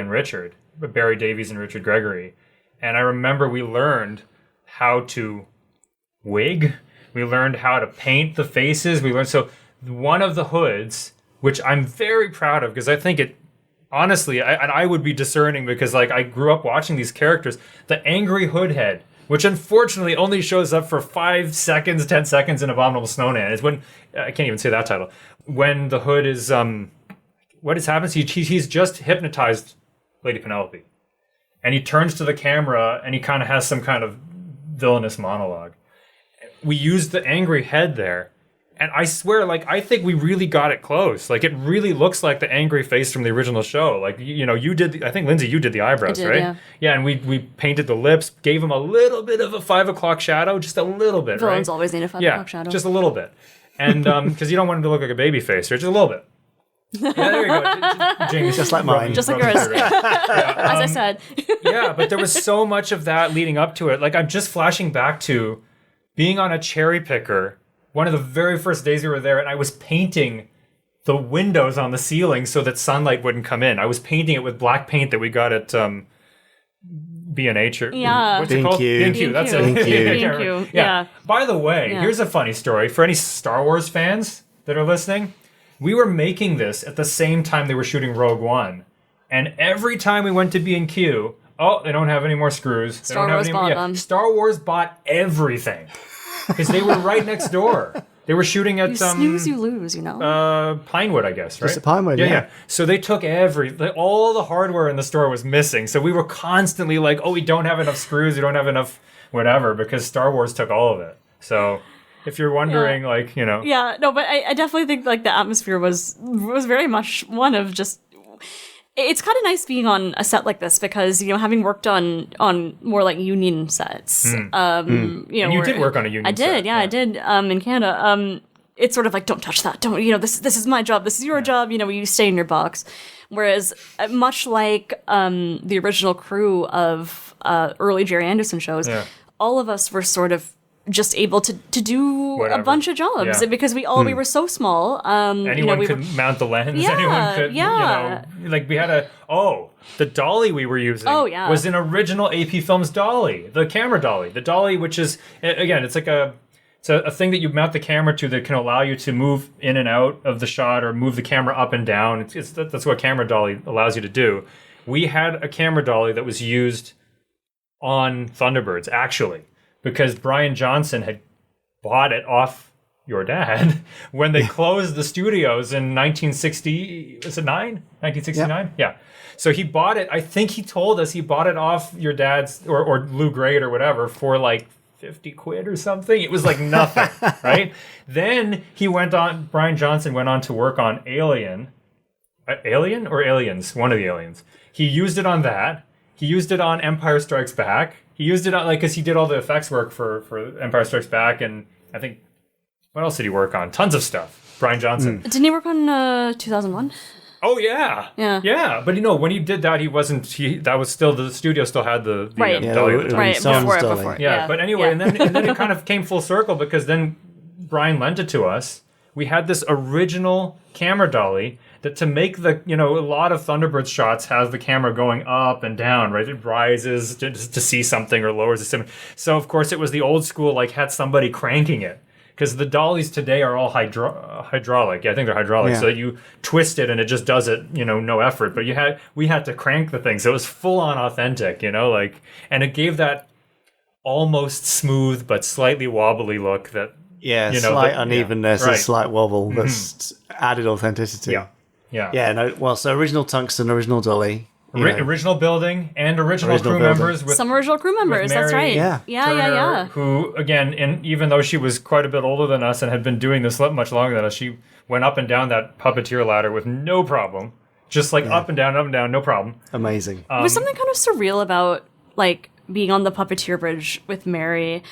Davies and Richard Gregory. And I remember we learned how to wig. We learned how to paint the faces. So one of the hoods, which I'm very proud of, because I think it, honestly, I would be discerning because, like, I grew up watching these characters. The angry hood head, which unfortunately only shows up for 5 seconds, 10 seconds in Abominable Snowman, is when, I can't even say that title, when the hood is, what has happened? He's just hypnotized Lady Penelope. And he turns to the camera and he kind of has some kind of villainous monologue. We used the angry head there. And I swear, like, I think we really got it close. Like, it really looks like the angry face from the original show. Like, you know, I think, Lindsay, you did the eyebrows, right? Yeah. Yeah, and we painted the lips, gave him a little bit of a 5 o'clock shadow, just a little bit, Villains always need a 5 o'clock shadow. Just a little bit. And, because you don't want him to look like a baby face, right? Just a little bit. Yeah, there you go. James, just like mine. Just like yours. As I said. Yeah, but there was so much of that leading up to it. Like, I'm just flashing back to being on a cherry picker one of the very first days we were there, and I was painting the windows on the ceiling so that sunlight wouldn't come in. I was painting it with black paint that we got at B&H. Yeah. What's it called? B&Q. That's it. B&Q. Yeah. By the way, here's a funny story. For any Star Wars fans that are listening, we were making this at the same time they were shooting Rogue One. And every time we went to B&Q, they don't have any more screws. Star Wars bought them. Star Wars bought everything. Because they were right next door. They were shooting at you snooze, you lose, you know. Pinewood, I guess, right? Just a Pinewood, yeah. So they took all the hardware in the store was missing. So we were constantly like, we don't have enough screws, we don't have enough whatever, because Star Wars took all of it. So if you're wondering, like, you know. Yeah, no, but I definitely think, like, the atmosphere was very much one of just. It's kind of nice being on a set like this because, you know, having worked on more like union sets, you know, and you did work on a union set. I did, I did, in Canada. It's sort of like, don't touch that. Don't, you know, this is my job. This is your job. You know, you stay in your box. Whereas much like the original crew of early Gerry Anderson shows, all of us were sort of just able to do a bunch of jobs because we were so small. Anyone could mount the lens. Anyone could, you know, like we had the dolly we were using was an original AP Films dolly, the camera dolly. The dolly, which is, again, it's like a thing that you mount the camera to that can allow you to move in and out of the shot or move the camera up and down. That's what camera dolly allows you to do. We had a camera dolly that was used on Thunderbirds, actually. Because Brian Johnson had bought it off your dad when they closed the studios in 1960. Was it 1969? Yeah. So he bought it. I think he told us he bought it off your dad's or Lou Grade or whatever for like 50 quid or something. It was like nothing, right? Then Brian Johnson went on to work on Alien or Aliens, one of the Aliens. He used it on that. He used it on Empire Strikes Back. He used it on, because he did all the effects work for Empire Strikes Back, and I think, what else did he work on? Tons of stuff. Brian Johnson. Didn't he work on 2001? Oh, yeah. Yeah. But, when he did that, that was still, the studio still had the dolly at the time. Right, before. Yeah, but anyway, and then it kind of came full circle, because then Brian lent it to us. We had this original camera dolly that, to make the, a lot of Thunderbirds shots has the camera going up and down, right? It rises to see something or lowers the sim. So, of course, it was the old school, had somebody cranking it. Because the dollies today are all hydraulic. Yeah, I think they're hydraulic. So that you twist it and it just does it, no effort. But we had to crank the thing. So it was full on authentic, and it gave that almost smooth but slightly wobbly look that, slight unevenness, a slight wobble that's added authenticity. So original tungsten, original dolly. Original building and original crew members. With some original crew members, that's right. Yeah. Who, again, even though she was quite a bit older than us and had been doing this much longer than us, she went up and down that puppeteer ladder with no problem. Just up and down, no problem. Amazing. There was something kind of surreal about, being on the puppeteer bridge with Mary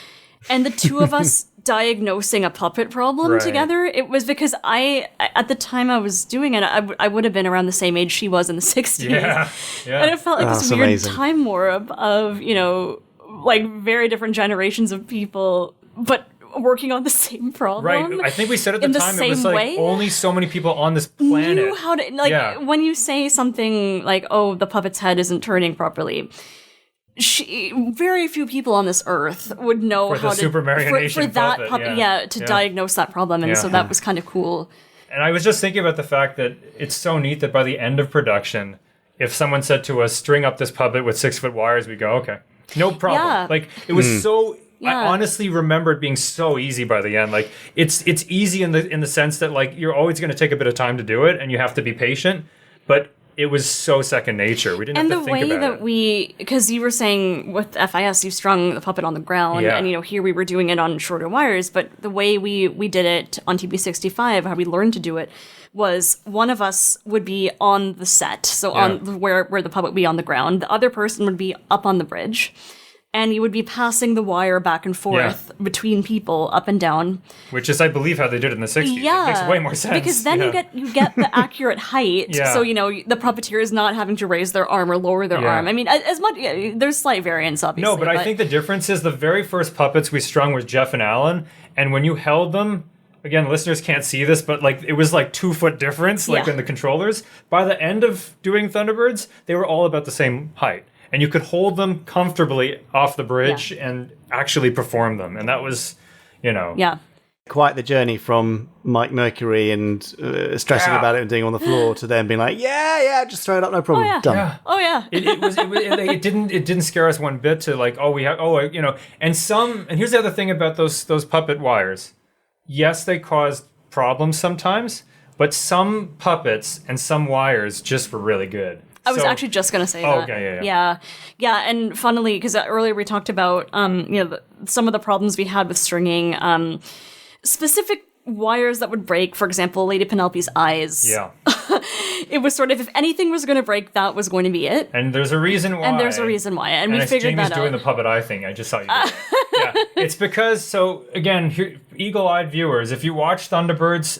and the two of us diagnosing a puppet problem together. It was because at the time I was doing it, I would have been around the same age she was in the 60s. Yeah. And it felt like this weird time warp of, very different generations of people, but working on the same problem. Right. I think we said at the time it was only so many people on this planet knew how to, when you say something like, oh, the puppet's head isn't turning properly, very few people on this earth would know how to Supermarionation for that puppet, to diagnose that problem, and so that was kind of cool. And I was just thinking about the fact that it's so neat that by the end of production, if someone said to us, "String up this puppet with 6-foot wires," we go, "Okay, no problem." Yeah. It was so. I honestly remember it being so easy by the end. It's easy in the sense that you're always going to take a bit of time to do it, and you have to be patient, but it was so second nature. We didn't have to think about it. And the way that because you were saying with FIS, you strung the puppet on the ground, and here we were doing it on shorter wires, but the way we did it on TB65, how we learned to do it, was one of us would be on the set, so on where the puppet would be on the ground. The other person would be up on the bridge. And you would be passing the wire back and forth between people, up and down. Which is, I believe, how they did it in the 60s. Yeah. It makes way more sense. Because then you get the accurate height. So, the puppeteer is not having to raise their arm or lower their arm. I mean, as much, there's slight variance, obviously. No, but I think the difference is the very first puppets we strung was Jeff and Alan. And when you held them, again, listeners can't see this, but it was 2-foot difference, in the controllers. By the end of doing Thunderbirds, they were all about the same height. And you could hold them comfortably off the bridge and actually perform them. And that was, Yeah. Quite the journey from Mike Mercury and stressing about it and doing it on the floor to then being like, just throw it up, no problem, done. Yeah. Oh, yeah. It didn't scare us one bit to and here's the other thing about those puppet wires. Yes, they caused problems sometimes, but some puppets and some wires just were really good. I was actually just going to say that. Okay, yeah. And funnily, because earlier we talked about, some of the problems we had with stringing, specific wires that would break, for example, Lady Penelope's eyes. Yeah. It was sort of, if anything was going to break, that was going to be it. And there's a reason why. And we figured that out. Jamie's doing the puppet eye thing. I just saw you do it. It's because, again, eagle-eyed viewers, if you watch Thunderbirds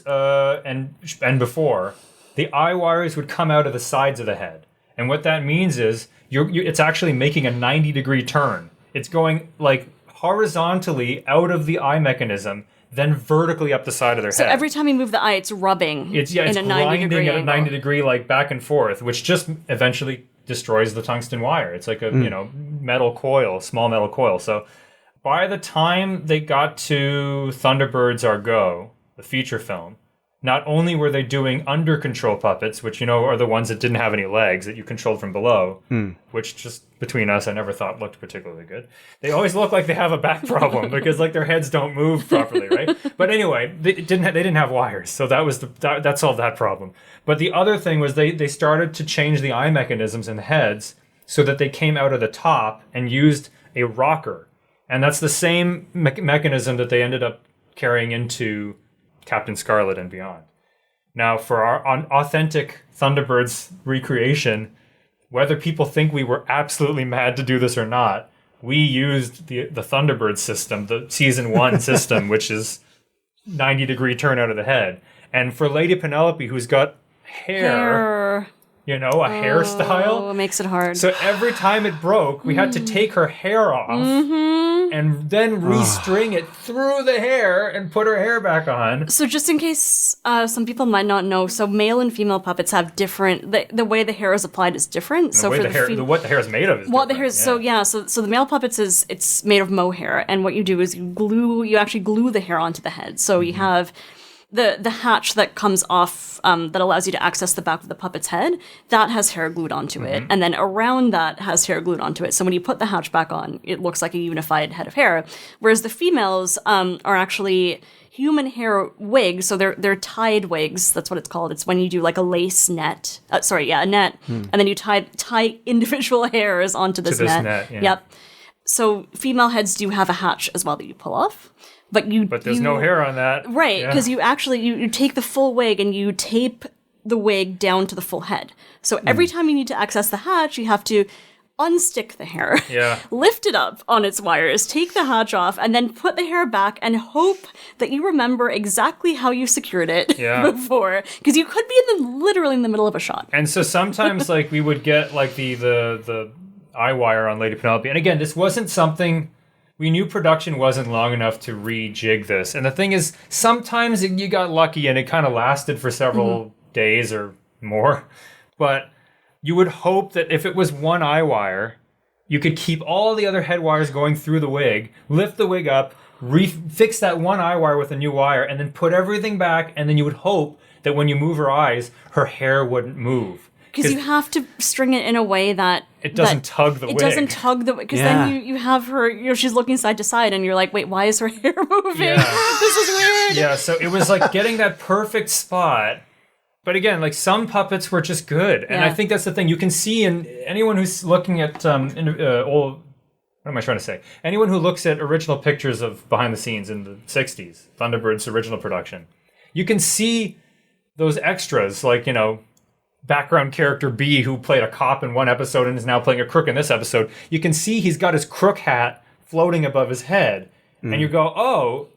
and before, the eye wires would come out of the sides of the head. And what that means is it's actually making a 90-degree turn. It's going horizontally out of the eye mechanism, then vertically up the side of their head. So every time you move the eye, it's rubbing it's in a 90-degree at a 90-degree back and forth, which just eventually destroys the tungsten wire. It's like a metal coil, small metal coil. So by the time they got to Thunderbirds Are Go, the feature film, not only were they doing under control puppets, which, are the ones that didn't have any legs that you controlled from below, which just between us, I never thought looked particularly good. They always look like they have a back problem because their heads don't move properly, right? But anyway, they didn't have wires. So that solved that problem. But the other thing was they started to change the eye mechanisms in the heads so that they came out of the top and used a rocker. And that's the same mechanism that they ended up carrying into Captain Scarlet and beyond. Now, for our authentic Thunderbirds recreation, whether people think we were absolutely mad to do this or not, we used the Thunderbirds system, the season 1 system, which is 90-degree turn out of the head. And for Lady Penelope, who's got hair. You know, a hairstyle. It makes it hard. So every time it broke, we had to take her hair off and then restring it through the hair and put her hair back on. So just in case some people might not know, so male and female puppets have different, the way the hair is applied is different. So what the hair is made of is what different. The hair is, so the male puppets it's made of mohair, and what you do is you actually glue the hair onto the head. So you have the hatch that comes off that allows you to access the back of the puppet's head, that has hair glued onto it. And then around that has hair glued onto it. So when you put the hatch back on, it looks like a unified head of hair. Whereas the females are actually human hair wigs. So they're tied wigs. That's what it's called. It's when you do like a lace net. A net. And then you tie individual hairs onto this net. Yep. So female heads do have a hatch as well that you pull off. But there's no hair on that. Right, because you actually, you take the full wig and you tape the wig down to the full head. So every time you need to access the hatch, you have to unstick the hair, lift it up on its wires, take the hatch off, and then put the hair back and hope that you remember exactly how you secured it before. Because you could be literally in the middle of a shot. And so sometimes like we would get like the eye wire on Lady Penelope. And again, this wasn't something... We knew production wasn't long enough to rejig this. And the thing is, sometimes you got lucky and it kind of lasted for several days or more. But you would hope that if it was one eye wire, you could keep all the other head wires going through the wig, lift the wig up, fix that one eye wire with a new wire, and then put everything back. And then you would hope that when you move her eyes, her hair wouldn't move. Because you have to string it in a way that... It doesn't tug the wig. It doesn't tug the wig. Because then you have her, she's looking side to side and you're like, wait, why is her hair moving? This is weird. Yeah, so it was like getting that perfect spot. But again, like some puppets were just good. And I think that's the thing. You can see in anyone who's looking at old... What am I trying to say? Anyone who looks at original pictures of behind the scenes in the 60s, Thunderbird's original production, you can see those extras, like, background character B who played a cop in one episode and is now playing a crook in this episode. You can see he's got his crook hat floating above his head. And you go, oh,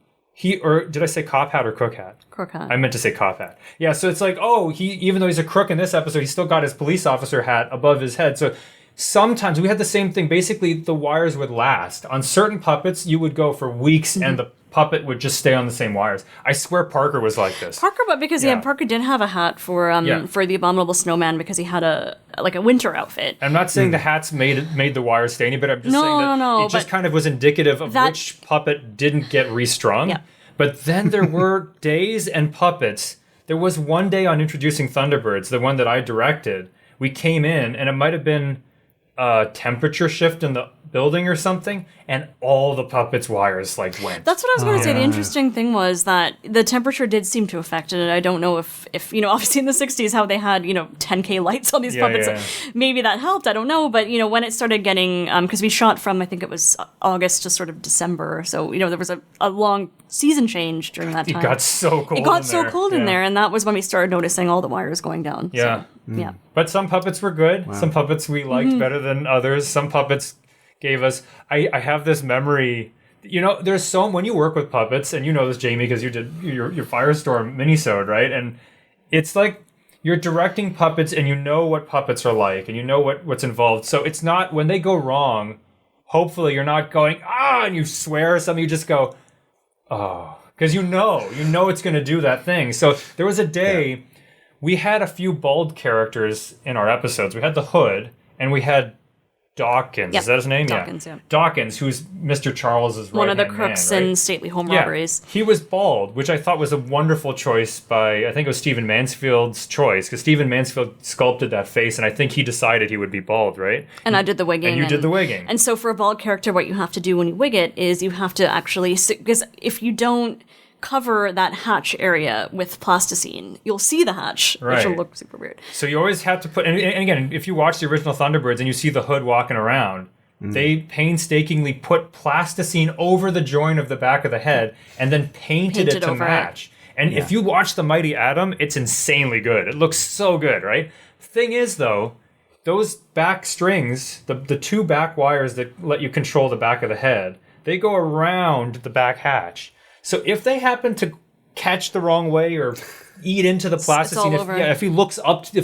did I say cop hat or crook hat? Crook hat. I meant to say cop hat. Yeah, so it's like, oh, even though he's a crook in this episode, he's still got his police officer hat above his head. So sometimes we had the same thing. Basically, the wires would last. On certain puppets, you would go for weeks and the puppet would just stay on the same wires. I swear Parker was like this. Parker did have a hat for the Abominable Snowman because he had a winter outfit. I'm not saying the hats made the wires stay any better. I'm just saying that it just kind of was indicative of which puppet didn't get restrung. Yeah. But then there were days and puppets. There was one day on Introducing Thunderbirds, the one that I directed, we came in and it might have been a temperature shift in the building or something, and all the puppets' wires went. That's what I was going to say. The interesting thing was that the temperature did seem to affect it. I don't know if obviously in the 60s how they had 10K lights on these puppets, maybe that helped. I don't know, but when it started getting because we shot from I think it was August to sort of December, so there was a long season change during that time. It got so cold. In there, and that was when we started noticing all the wires going down. Yeah, so, yeah. But some puppets were good. Wow. Some puppets we liked better than others. Some puppets gave us... I have this memory... there's when you work with puppets, and you know this, Jamie, because you did your Firestorm minisode, right? And it's like you're directing puppets, and you know what puppets are like, and you know what's involved. So it's not... When they go wrong, hopefully you're not going, and you swear or something. You just go, oh. Because you know it's going to do that thing. So there was a day... We had a few bald characters in our episodes. We had the Hood, and we had Dawkins. Yep. Is that his name? Dawkins, yeah. Dawkins, who's Mr. Charles's one of the crooks in Stately Home Robberies. He was bald, which I thought was a wonderful choice by, I think it was Stephen Mansfield's choice, because Stephen Mansfield sculpted that face, and I think he decided he would be bald, right? And I did the wigging. And you did the wigging. And so for a bald character, what you have to do when you wig it is you have to actually, because if you don't cover that hatch area with plasticine, you'll see the hatch, which will look super weird. So you always have to put, and again, if you watch the original Thunderbirds and you see the Hood walking around, They painstakingly put plasticine over the joint of the back of the head and then painted it to match. And if you watch The Mighty Atom, it's insanely good. It looks so good, right? Thing is, though, those back strings, the two back wires that let you control the back of the head, they go around the back hatch. So if they happen to catch the wrong way or eat into the plasticine, if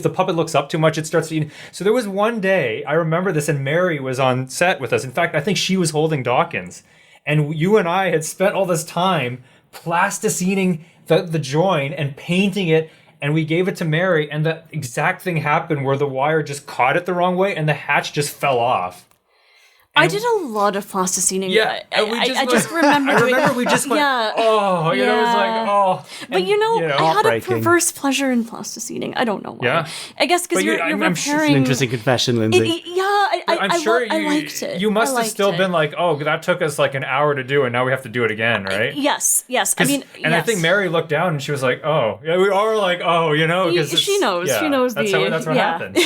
the puppet looks up too much, it starts to eat. So there was one day, I remember this, and Mary was on set with us. In fact, I think she was holding Dawkins. And you and I had spent all this time plasticining the join and painting it, and we gave it to Mary, and the exact thing happened where the wire just caught it the wrong way and the hatch just fell off. I did a lot of plasticining. Yeah, I just remember. I remember we just went, oh, you know, it was like, oh. But I had a perverse pleasure in plasticine. I don't know why. Yeah. I guess because you're repairing. It's an interesting confession, Lindsay. I liked it. You must have still been like, oh, that took us like an hour to do, and now we have to do it again, right? Yes. I think Mary looked down and she was like, oh, yeah, we are like, oh, you know, because she knows. Yeah, she knows that's what happens.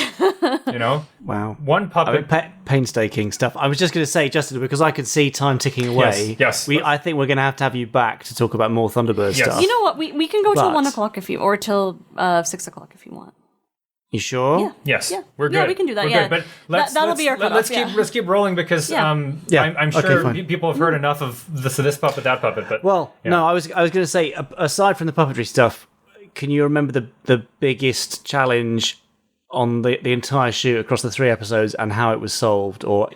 You know. Wow. One puppet. Painstaking stuff. I was just going to say, Justin, because I can see time ticking away. Yes. I think we're going to have you back to talk about more Thunderbirds stuff. You know what? We can go till 1 o'clock or till 6 o'clock if you want. You sure? Yeah. Yes. Yeah. We're good. Yeah, we can do that. We're good. But that'll be our cutoff. Let's keep rolling because I'm sure people have heard enough of this puppet, that puppet. But no, I was going to say, aside from the puppetry stuff, can you remember the biggest challenge on the entire shoot across the 3 episodes and how it was solved, or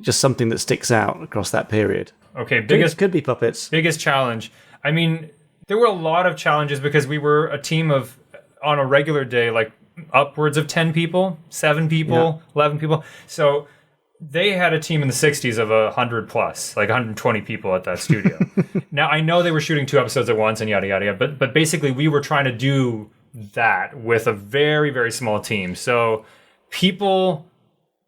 just something that sticks out across that period? Okay, could be puppets. Biggest challenge. I mean, there were a lot of challenges because we were a team of, on a regular day, like upwards of 10 people, 7 people, 11 people. So they had a team in the 60s of 100 plus, like 120 people at that studio. Now, I know they were shooting 2 episodes at once and yada, yada, yada, but basically we were trying to do that with a very, very small team. So people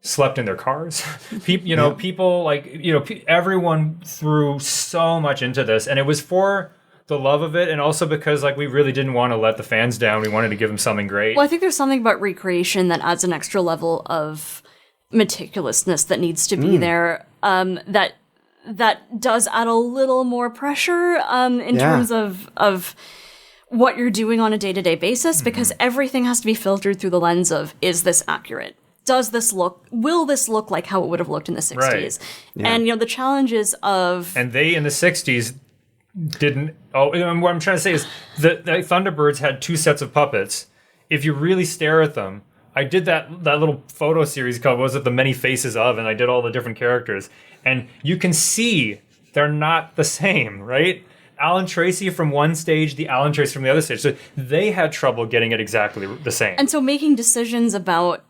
slept in their cars. People everyone threw so much into this, and it was for the love of it, and also because we really didn't want to let the fans down. We wanted to give them something great. Well, I think there's something about recreation that adds an extra level of meticulousness that needs to be there. That does add a little more pressure in terms of what you're doing on a day-to-day basis, because everything has to be filtered through the lens of, is this accurate? Will this look like how it would have looked in the 60s? Right. Yeah. And, the challenges of... And they, in the 60s, didn't... what I'm trying to say is the Thunderbirds had 2 sets of puppets. If you really stare at them, I did that little photo series called, what was it, The Many Faces Of, and I did all the different characters. And you can see they're not the same, right? Alan Tracy from one stage, the Alan Tracy from the other stage. So they had trouble getting it exactly the same. And so making decisions about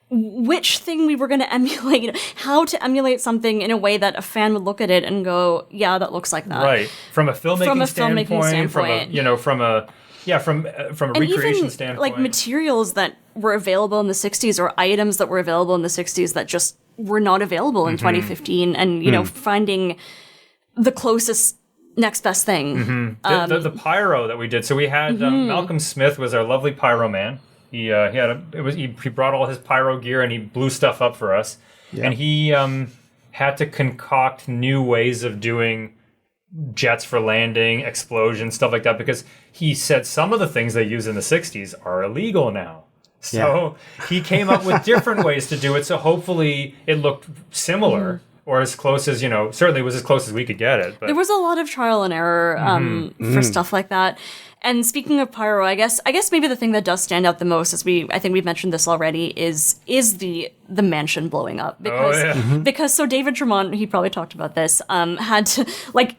which thing we were going to emulate, how to emulate something in a way that a fan would look at it and go, yeah, that looks like that. Right. From a filmmaking standpoint. From a recreation standpoint. Like materials that were available in the 60s or items that were available in the 60s that just were not available in 2015, and, finding the closest next best thing. The pyro that we did. So we had Malcolm Smith was our lovely pyro man. He brought all his pyro gear and he blew stuff up for us. Yeah. And he had to concoct new ways of doing jets for landing, explosions, stuff like that, because he said some of the things they use in the 60s are illegal now. So he came up with different ways to do it. So hopefully it looked similar. Or as close as, certainly was as close as we could get it. But. There was a lot of trial and error for stuff like that. And speaking of pyro, I guess maybe the thing that does stand out the most, I think we've mentioned this already, is the mansion blowing up. Because so David Tremont, he probably talked about this, had to,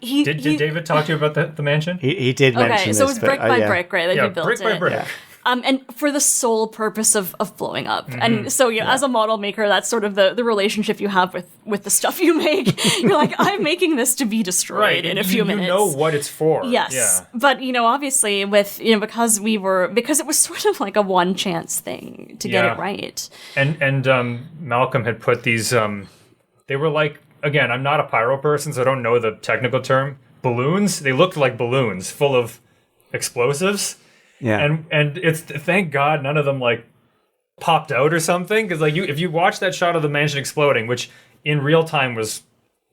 Did David talk to you about the mansion? He did mention this. So it was brick by brick, right? That he built brick by brick. Yeah. And for the sole purpose of blowing up. And so, as a model maker, that's sort of the relationship you have with the stuff you make. You're like, I'm making this to be destroyed in a few minutes. You know what it's for. Yes. Yeah. But, obviously because it was sort of like a one chance thing to get it right. And Malcolm had put these, they were like, again, I'm not a pyro person, so I don't know the technical term. Balloons. They looked like balloons full of explosives. Yeah, and it's thank God none of them popped out or something, because if you watch that shot of the mansion exploding, which in real time was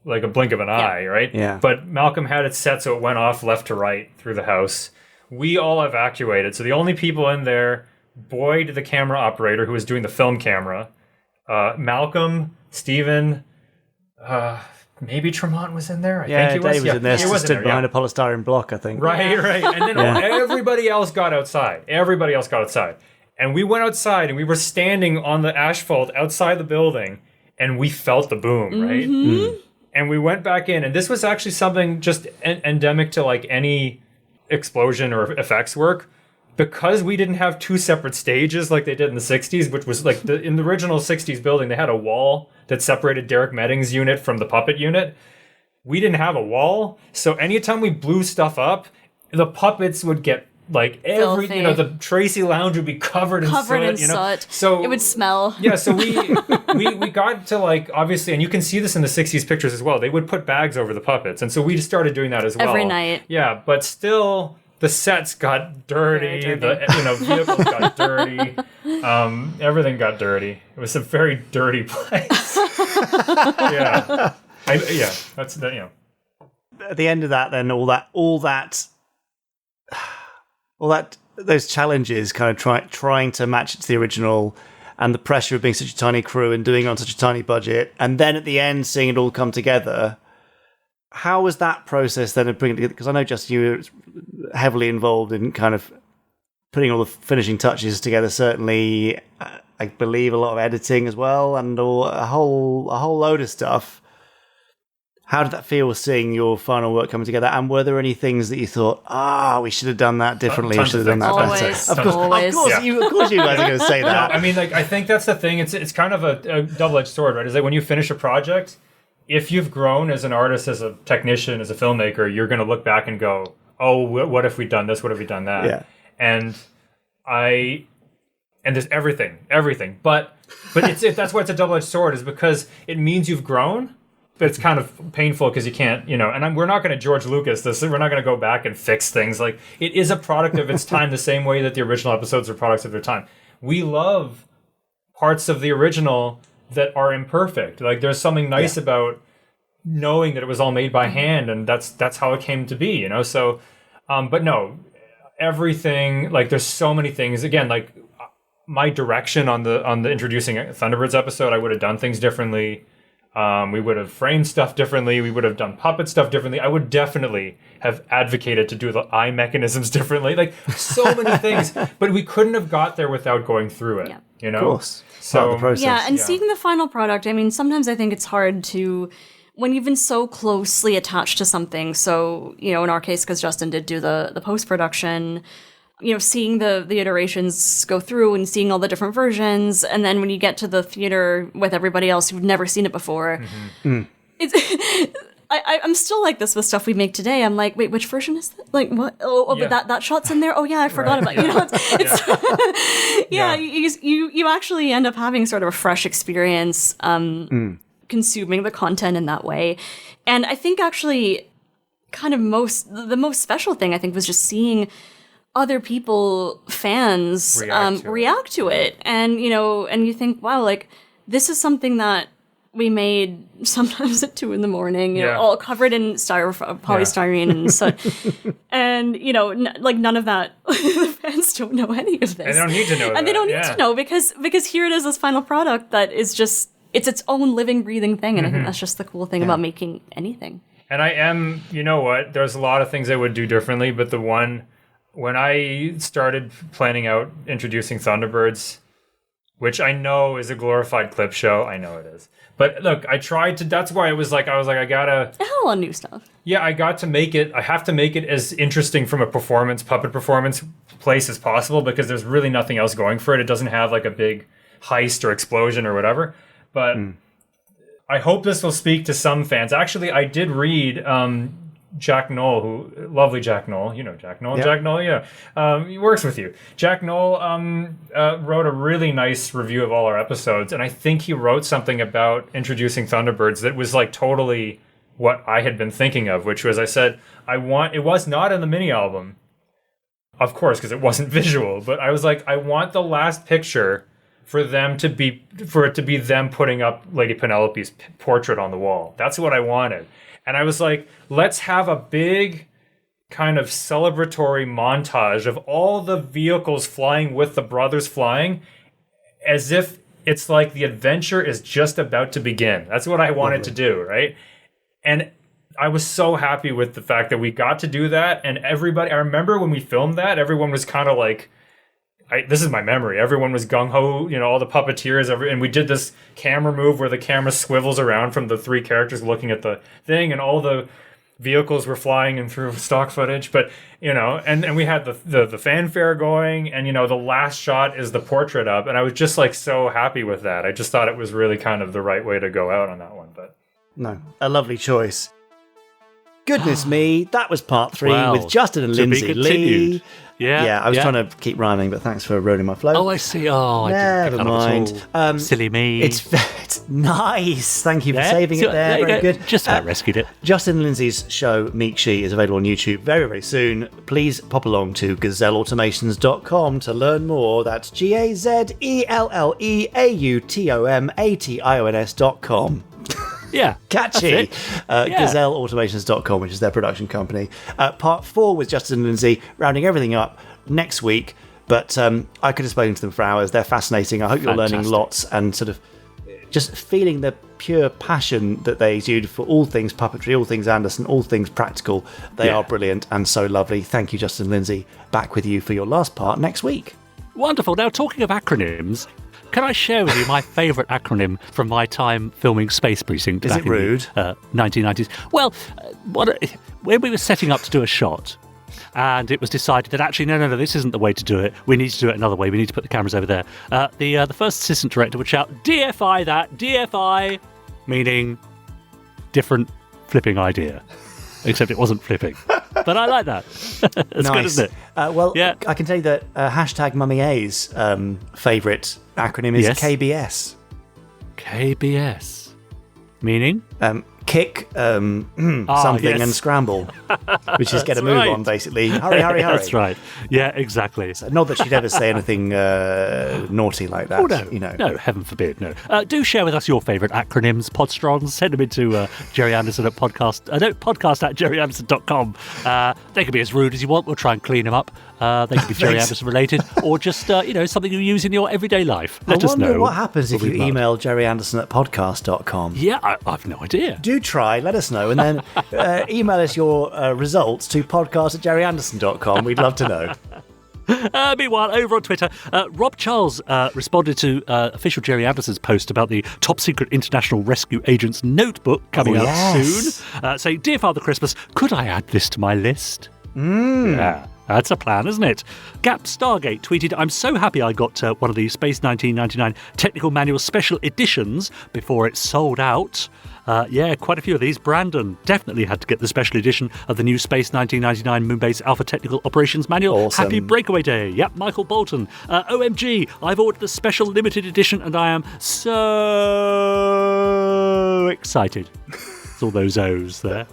like a blink of an eye, right? Yeah. But Malcolm had it set so it went off left to right through the house. We all evacuated. So the only people in there, Boyd, the camera operator who was doing the film camera, Malcolm, Stephen, maybe Tremont was in there. I think he was. Dave was in there. He stood behind a polystyrene block, I think. Right. And then everybody else got outside. And we went outside and we were standing on the asphalt outside the building and we felt the boom, right? Mm. And we went back in, and this was actually something just endemic to like any explosion or effects work, because we didn't have two separate stages like they did in the 60s, which was like in the original 60s building, they had a wall that separated Derek Medding's unit from the puppet unit. We didn't have a wall, so anytime we blew stuff up, the puppets would get like every, filthy. The Tracy Lounge would be covered in soot. So it would smell. Yeah, so we got to like, obviously, and you can see this in the 60s pictures as well, they would put bags over the puppets, and so we just started doing that as well. Every night. Yeah, but still, the sets got dirty. The vehicles got dirty. Everything got dirty. It was a very dirty place. That's the, At the end of that, then those challenges, kind of trying to match it to the original, and the pressure of being such a tiny crew and doing it on such a tiny budget, and then at the end seeing it all come together. How was that process then of bringing it together? Because I know, Justin, you were heavily involved in kind of putting all the finishing touches together. Certainly, I believe a lot of editing as well, and a whole load of stuff. How did that feel seeing your final work coming together? And were there any things that you thought, we should have done that differently, we should have done that better? Of course you guys are going to say that. No, I mean, like, I think that's the thing. It's kind of a double-edged sword, right? Is that when you finish a project, if you've grown as an artist, as a technician, as a filmmaker, you're going to look back and go, oh, what if we'd done this? What if we'd done that? Yeah. And there's everything. But that's why it's a double-edged sword, is because it means you've grown. But it's kind of painful because you can't, and we're not going to George Lucas this. We're not going to go back and fix things. Like, it is a product of its time the same way that the original episodes are products of their time. We love parts of the original that are imperfect. Like, there's something nice about knowing that it was all made by hand, and that's how it came to be, So, but no, everything, like, there's so many things. Again, like, my direction on the introducing Thunderbirds episode, I would have done things differently. We would have framed stuff differently. We would have done puppet stuff differently. I would definitely have advocated to do the eye mechanisms differently. Like, so many things. But we couldn't have got there without going through it. Of course. So the process. Yeah, and seeing the final product, I mean, sometimes I think it's hard to, when you've been so closely attached to something. So, in our case, because Justin did do the post-production, seeing the iterations go through and seeing all the different versions, and then when you get to the theater with everybody else who've never seen it before, it's I'm still like this with stuff we make today. I'm like, wait, which version is that? Like, what? But that shot's in there. Oh yeah, I forgot about it. You actually end up having sort of a fresh experience, consuming the content in that way, and I think actually, kind of the most special thing I think was just seeing other people, fans, react to it. And, and you think, wow, like, this is something that we made sometimes at 2 a.m, all covered in polystyrene and soot. And, none of that, the fans don't know any of this. And they don't need to know And they don't need to know because here it is, this final product that is just, it's its own living, breathing thing. And I think that's just the cool thing about making anything. And I am, there's a lot of things I would do differently, but when I started planning out introducing Thunderbirds, which I know is a glorified clip show, I know it is. But look, I tried to, that's why I was like, I gotta... A hell of new stuff. Yeah, I have to make it as interesting from a puppet performance place as possible, because there's really nothing else going for it. It doesn't have like a big heist or explosion or whatever. But I hope this will speak to some fans. Actually, I did read... Jack Knoll, lovely Jack Knoll, Jack Knoll, Jack Knoll, he works with you. Jack Knoll wrote a really nice review of all our episodes, and I think he wrote something about introducing Thunderbirds that was like totally what I had been thinking of, which was, I said, it was not in the mini album, of course, because it wasn't visual, but I was like, I want the last picture for it to be them putting up Lady Penelope's portrait on the wall. That's what I wanted. And I was like, let's have a big kind of celebratory montage of all the vehicles flying with the brothers flying, as if it's like the adventure is just about to begin. That's what I wanted to do, right? And I was so happy with the fact that we got to do that. And everybody, I remember when we filmed that, everyone was kind of like, this is my memory. Everyone was gung-ho, all the puppeteers, and we did this camera move where the camera swivels around from the three characters looking at the thing, and all the vehicles were flying in through stock footage. But, and we had the fanfare going, and, the last shot is the portrait up, and I was just like so happy with that. I just thought it was really kind of the right way to go out on that one. But no, a lovely choice. Goodness me, that was part 3 with Justin and Lindsay Lee. Yeah, I was trying to keep rhyming, but thanks for ruining my flow. Oh, I see. Oh, never mind. Silly me. It's nice. Thank you for saving it there. Very good. Just about rescued it. Justin and Lindsay's show, Meek She, is available on YouTube very, very soon. Please pop along to gazelleautomations.com to learn more. That's GAZELLEAUTOMATIONS.com. Yeah. Catchy. GazelleAutomations.com, which is their production company. Part 4 with Justin and Lindsay, rounding everything up next week. But I could have spoken to them for hours. They're fascinating. I hope you're learning lots and sort of just feeling the pure passion that they exude for all things puppetry, all things Anderson, all things practical. They are brilliant and so lovely. Thank you, Justin and Lindsay. Back with you for your last part next week. Wonderful. Now, talking of acronyms, can I share with you my favourite acronym from my time filming Space Precinct back in the 1990s? Well, when we were setting up to do a shot, and it was decided that actually, no, this isn't the way to do it. We need to do it another way. We need to put the cameras over there. The first assistant director would shout, DFI that, DFI, meaning different flipping idea. Except it wasn't flipping. But I like that. It's good, isn't it? I can tell you that hashtag Mummy A's favourite acronym is KBS. KBS. Meaning? Kick something and scramble, which is get a move on, basically. Hurry. That's right. Yeah, exactly. So not that she'd ever say anything naughty like that. Oh, no. No, heaven forbid, no. Do share with us your favourite acronyms, Podsterons. Send them into Gerry Anderson at podcast at gerryanderson.com. They can be as rude as you want. We'll try and clean them up. They can be Gerry Anderson related, or just something you use in your everyday life. Let us know. I wonder what happens if you email Gerry Anderson at podcast.com. Yeah, I've no idea. Do try, let us know, and then email us your results to podcast@gerryanderson.com. We'd love to know. Meanwhile, over on Twitter, Rob Charles responded to official Gerry Anderson's post about the top secret international rescue agent's notebook coming out soon, saying, "Dear Father Christmas, could I add this to my list?" Yeah. That's a plan, isn't it? Gap Stargate tweeted, "I'm so happy I got one of the Space 1999 Technical Manual Special Editions before it sold out." Quite a few of these. Brandon definitely had to get the special edition of the new Space 1999 Moonbase Alpha Technical Operations Manual. Awesome. Happy Breakaway Day. Yep, Michael Bolton. OMG, I've ordered the special limited edition and I am so excited. It's all those O's there.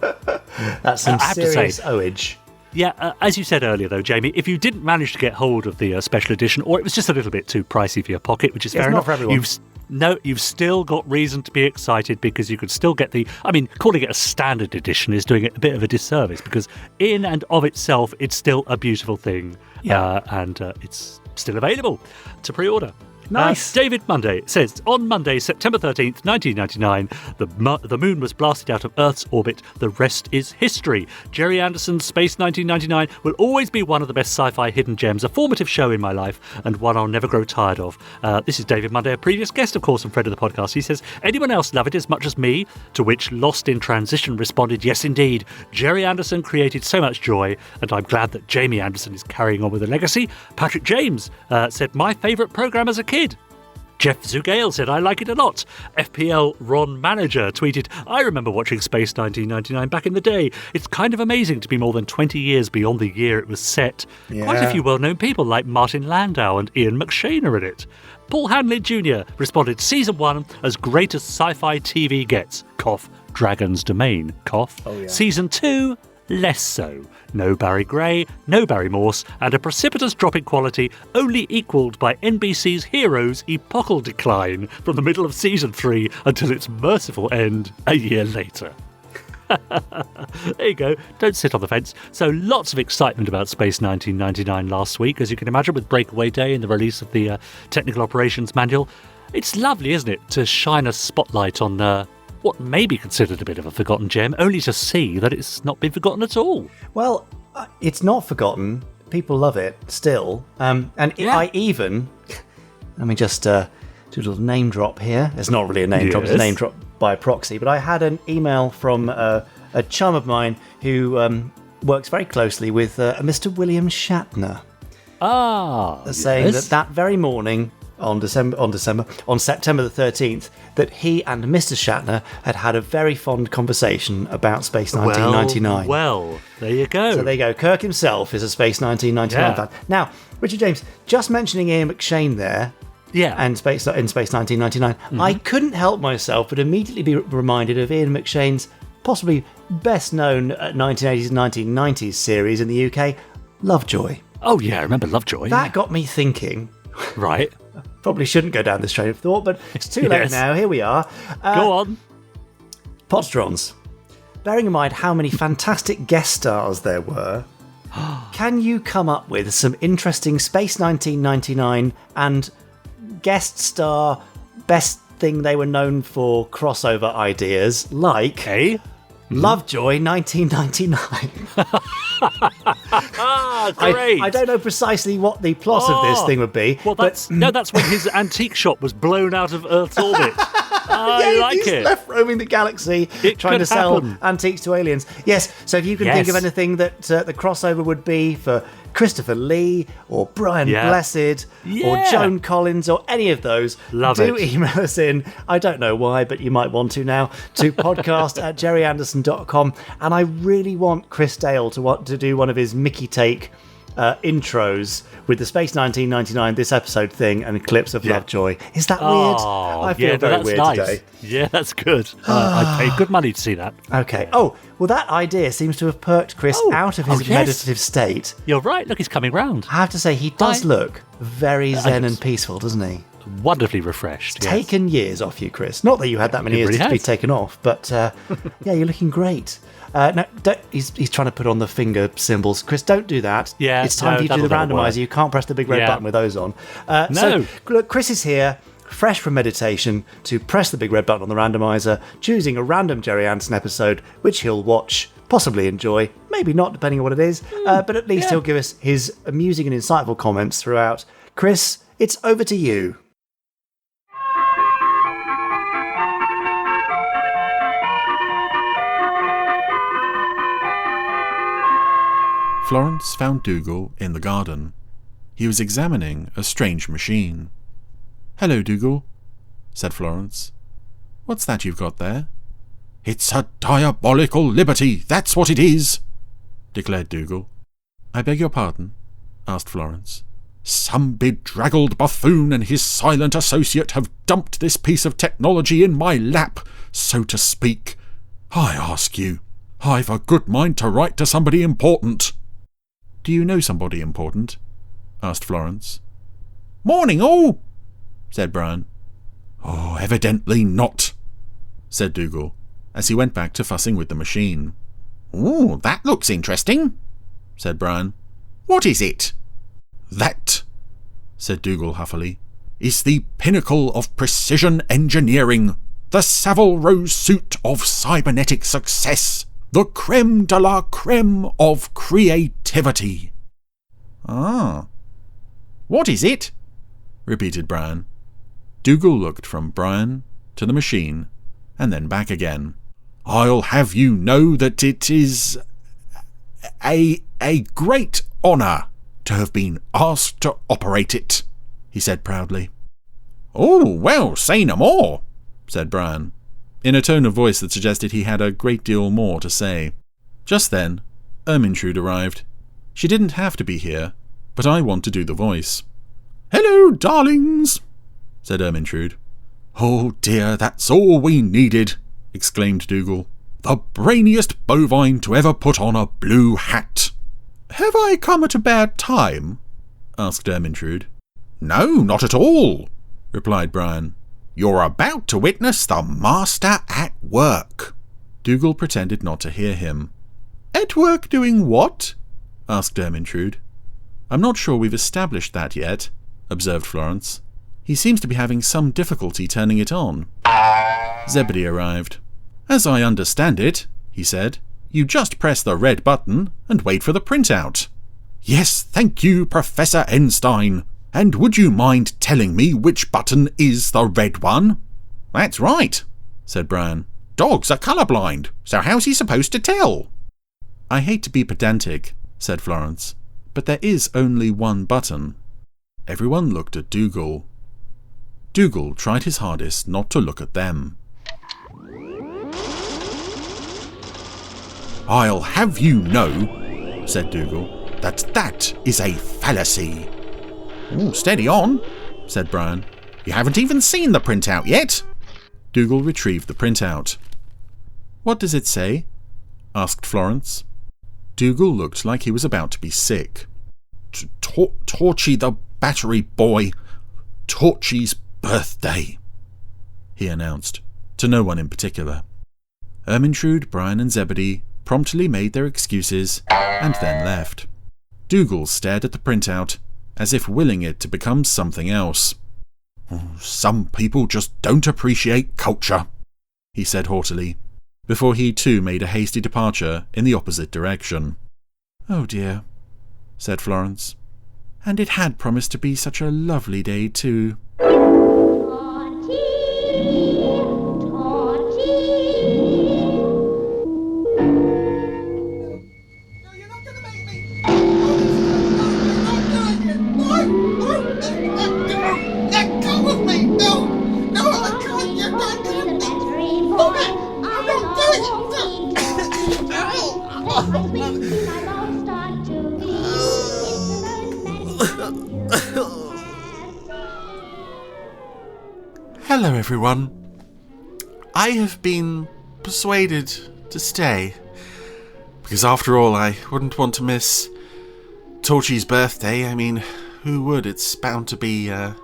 That's some serious O-age. Yeah, as you said earlier, though, Jamie, if you didn't manage to get hold of the special edition, or it was just a little bit too pricey for your pocket, which is fair enough, not for everyone. you've still got reason to be excited because you could still get calling it a standard edition is doing it a bit of a disservice because in and of itself, it's still a beautiful thing. Yeah. And it's still available to pre-order. Nice. David Monday says, on Monday, September 13th, 1999, the moon was blasted out of Earth's orbit. The rest is history. Gerry Anderson's Space 1999 will always be one of the best sci-fi hidden gems, a formative show in my life, and one I'll never grow tired of. This is David Monday, a previous guest, of course, and friend of the podcast. He says, anyone else love it as much as me? To which Lost in Transition responded, yes, indeed. Gerry Anderson created so much joy, and I'm glad that Jamie Anderson is carrying on with the legacy. Patrick James said, my favourite programme as a kid. Jeff Zugale said, I like it a lot. FPL Ron Manager tweeted, I remember watching Space 1999 back in the day. It's kind of amazing to be more than 20 years beyond the year it was set. Yeah. Quite a few well-known people like Martin Landau and Ian McShane are in it. Paul Hanley Jr. responded, Season 1, as great as sci-fi TV gets. Cough, Dragon's Domain. Cough. Oh, yeah. Season 2, less so. No Barry Gray, no Barry Morse, and a precipitous drop in quality only equalled by NBC's Heroes' epochal decline from the middle of season 3 until its merciful end a year later. There you go, don't sit on the fence. So lots of excitement about Space 1999 last week, as you can imagine, with Breakaway Day and the release of the Technical Operations Manual. It's lovely, isn't it, to shine a spotlight on what may be considered a bit of a forgotten gem, only to see that it's not been forgotten at all. Well, it's not forgotten. People love it still. I even... Let me just do a little name drop here. It's not really a name drop, it's a name drop by proxy. But I had an email from a chum of mine who works very closely with a Mr. William Shatner. Saying that very morning... on September the 13th, that he and Mr. Shatner had a very fond conversation about Space 1999. Well, there you go. So there you go. Kirk himself is a Space 1999 fan. Now, Richard James, just mentioning Ian McShane there, and Space 1999, I couldn't help myself but immediately be reminded of Ian McShane's possibly best known 1980s and 1990s series in the UK, Lovejoy. Oh yeah, I remember Lovejoy. That got me thinking. Right. Probably shouldn't go down this train of thought, but it's too late now. Here we are. Go on. Podsterons. Bearing in mind how many fantastic guest stars there were, can you come up with some interesting Space 1999 and guest star best thing they were known for crossover ideas, like Lovejoy 1999? Great. I don't know precisely what the plot of this thing would be. Well, that's when his antique shop was blown out of Earth's orbit. I like he's it. Left roaming the galaxy, trying to sell antiques to aliens. Yes, so if you can think of anything that the crossover would be for Christopher Lee or Brian Blessed or Joan Collins or any of those, do email us in. I don't know why, but you might want to now, to podcast@gerryanderson.com. And I really want Chris Dale to do one of his Mickey Take intros with the Space 1999 this episode thing and clips of Lovejoy. Is that weird? I feel very weird today. Yeah, that's good. I'd pay good money to see that. Okay. Oh, well, that idea seems to have perked Chris out of his meditative state. You're right. Look, he's coming round. I have to say, he does look very zen and peaceful, doesn't he? Wonderfully refreshed. It's taken years off you, Chris. Not that you had that many years to be taken off, but you're looking great. No, he's trying to put on the finger symbols. Chris, don't do that. Yeah, it's time for you to do the randomizer. You can't press the big red button with those on. So, look, Chris is here, fresh from meditation, to press the big red button on the randomizer, choosing a random Gerry Anderson episode, which he'll watch, possibly enjoy, maybe not, depending on what it is, but at least he'll give us his amusing and insightful comments throughout. Chris, it's over to you. Florence found Dougal in the garden. He was examining a strange machine. "Hello, Dougal," said Florence. "What's that you've got there?" "It's a diabolical liberty, that's what it is," declared Dougal. "I beg your pardon?" asked Florence. "Some bedraggled buffoon and his silent associate have dumped this piece of technology in my lap, so to speak. I ask you, I've a good mind to write to somebody important." "Do you know somebody important?" asked Florence. "Morning, all," said Brian. "Oh, evidently not," said Dougal, as he went back to fussing with the machine. "Oh, that looks interesting," said Brian. "What is it?" "That," said Dougal huffily, "is the pinnacle of precision engineering, the Savile Row suit of cybernetic success, the creme de la creme of creativity." "Ah. What is it?" repeated Brian. Dougal looked from Brian to the machine, and then back again. "I'll have you know that it is a great honour to have been asked to operate it," he said proudly. "Oh, well, say no more," said Brian, in a tone of voice that suggested he had a great deal more to say. Just then, Ermintrude arrived. She didn't have to be here, but I want to do the voice. "Hello, darlings," said Ermintrude. "Oh dear, that's all we needed," exclaimed Dougal. the brainiest bovine to ever put on a blue hat. Have I come at a bad time? Asked Ermintrude. No, not at all, replied Brian. You're about to witness the master at work. Dougal pretended not to hear him. At work doing what? Asked Ermintrude. I'm not sure we've established that yet, observed Florence. He seems to be having some difficulty turning it on. Zebedee arrived. As I understand it, he said, you just press the red button and wait for the printout. Yes, thank you, Professor Einstein. And would you mind telling me which button is the red one? That's right, said Brian. Dogs are colourblind, so how's he supposed to tell? I hate to be pedantic, said Florence, but there is only one button. Everyone looked at Dougal. Dougal tried his hardest not to look at them. I'll have you know, said Dougal, that is a fallacy. Ooh, steady on, said Brian. You haven't even seen the printout yet. Dougal retrieved the printout. What does it say? Asked Florence. Dougal looked like he was about to be sick. Torchy the battery boy. Torchy's birthday, he announced, to no one in particular. Ermintrude, Brian and Zebedee promptly made their excuses and then left. Dougal stared at the printout, as if willing it to become something else. Some people just don't appreciate culture, he said haughtily, before he too made a hasty departure in the opposite direction. Oh dear, said Florence. And it had promised to be such a lovely day too. Hello, everyone. I have been persuaded to stay, because after all, I wouldn't want to miss Torchy's birthday. I mean, who would? It's bound to be an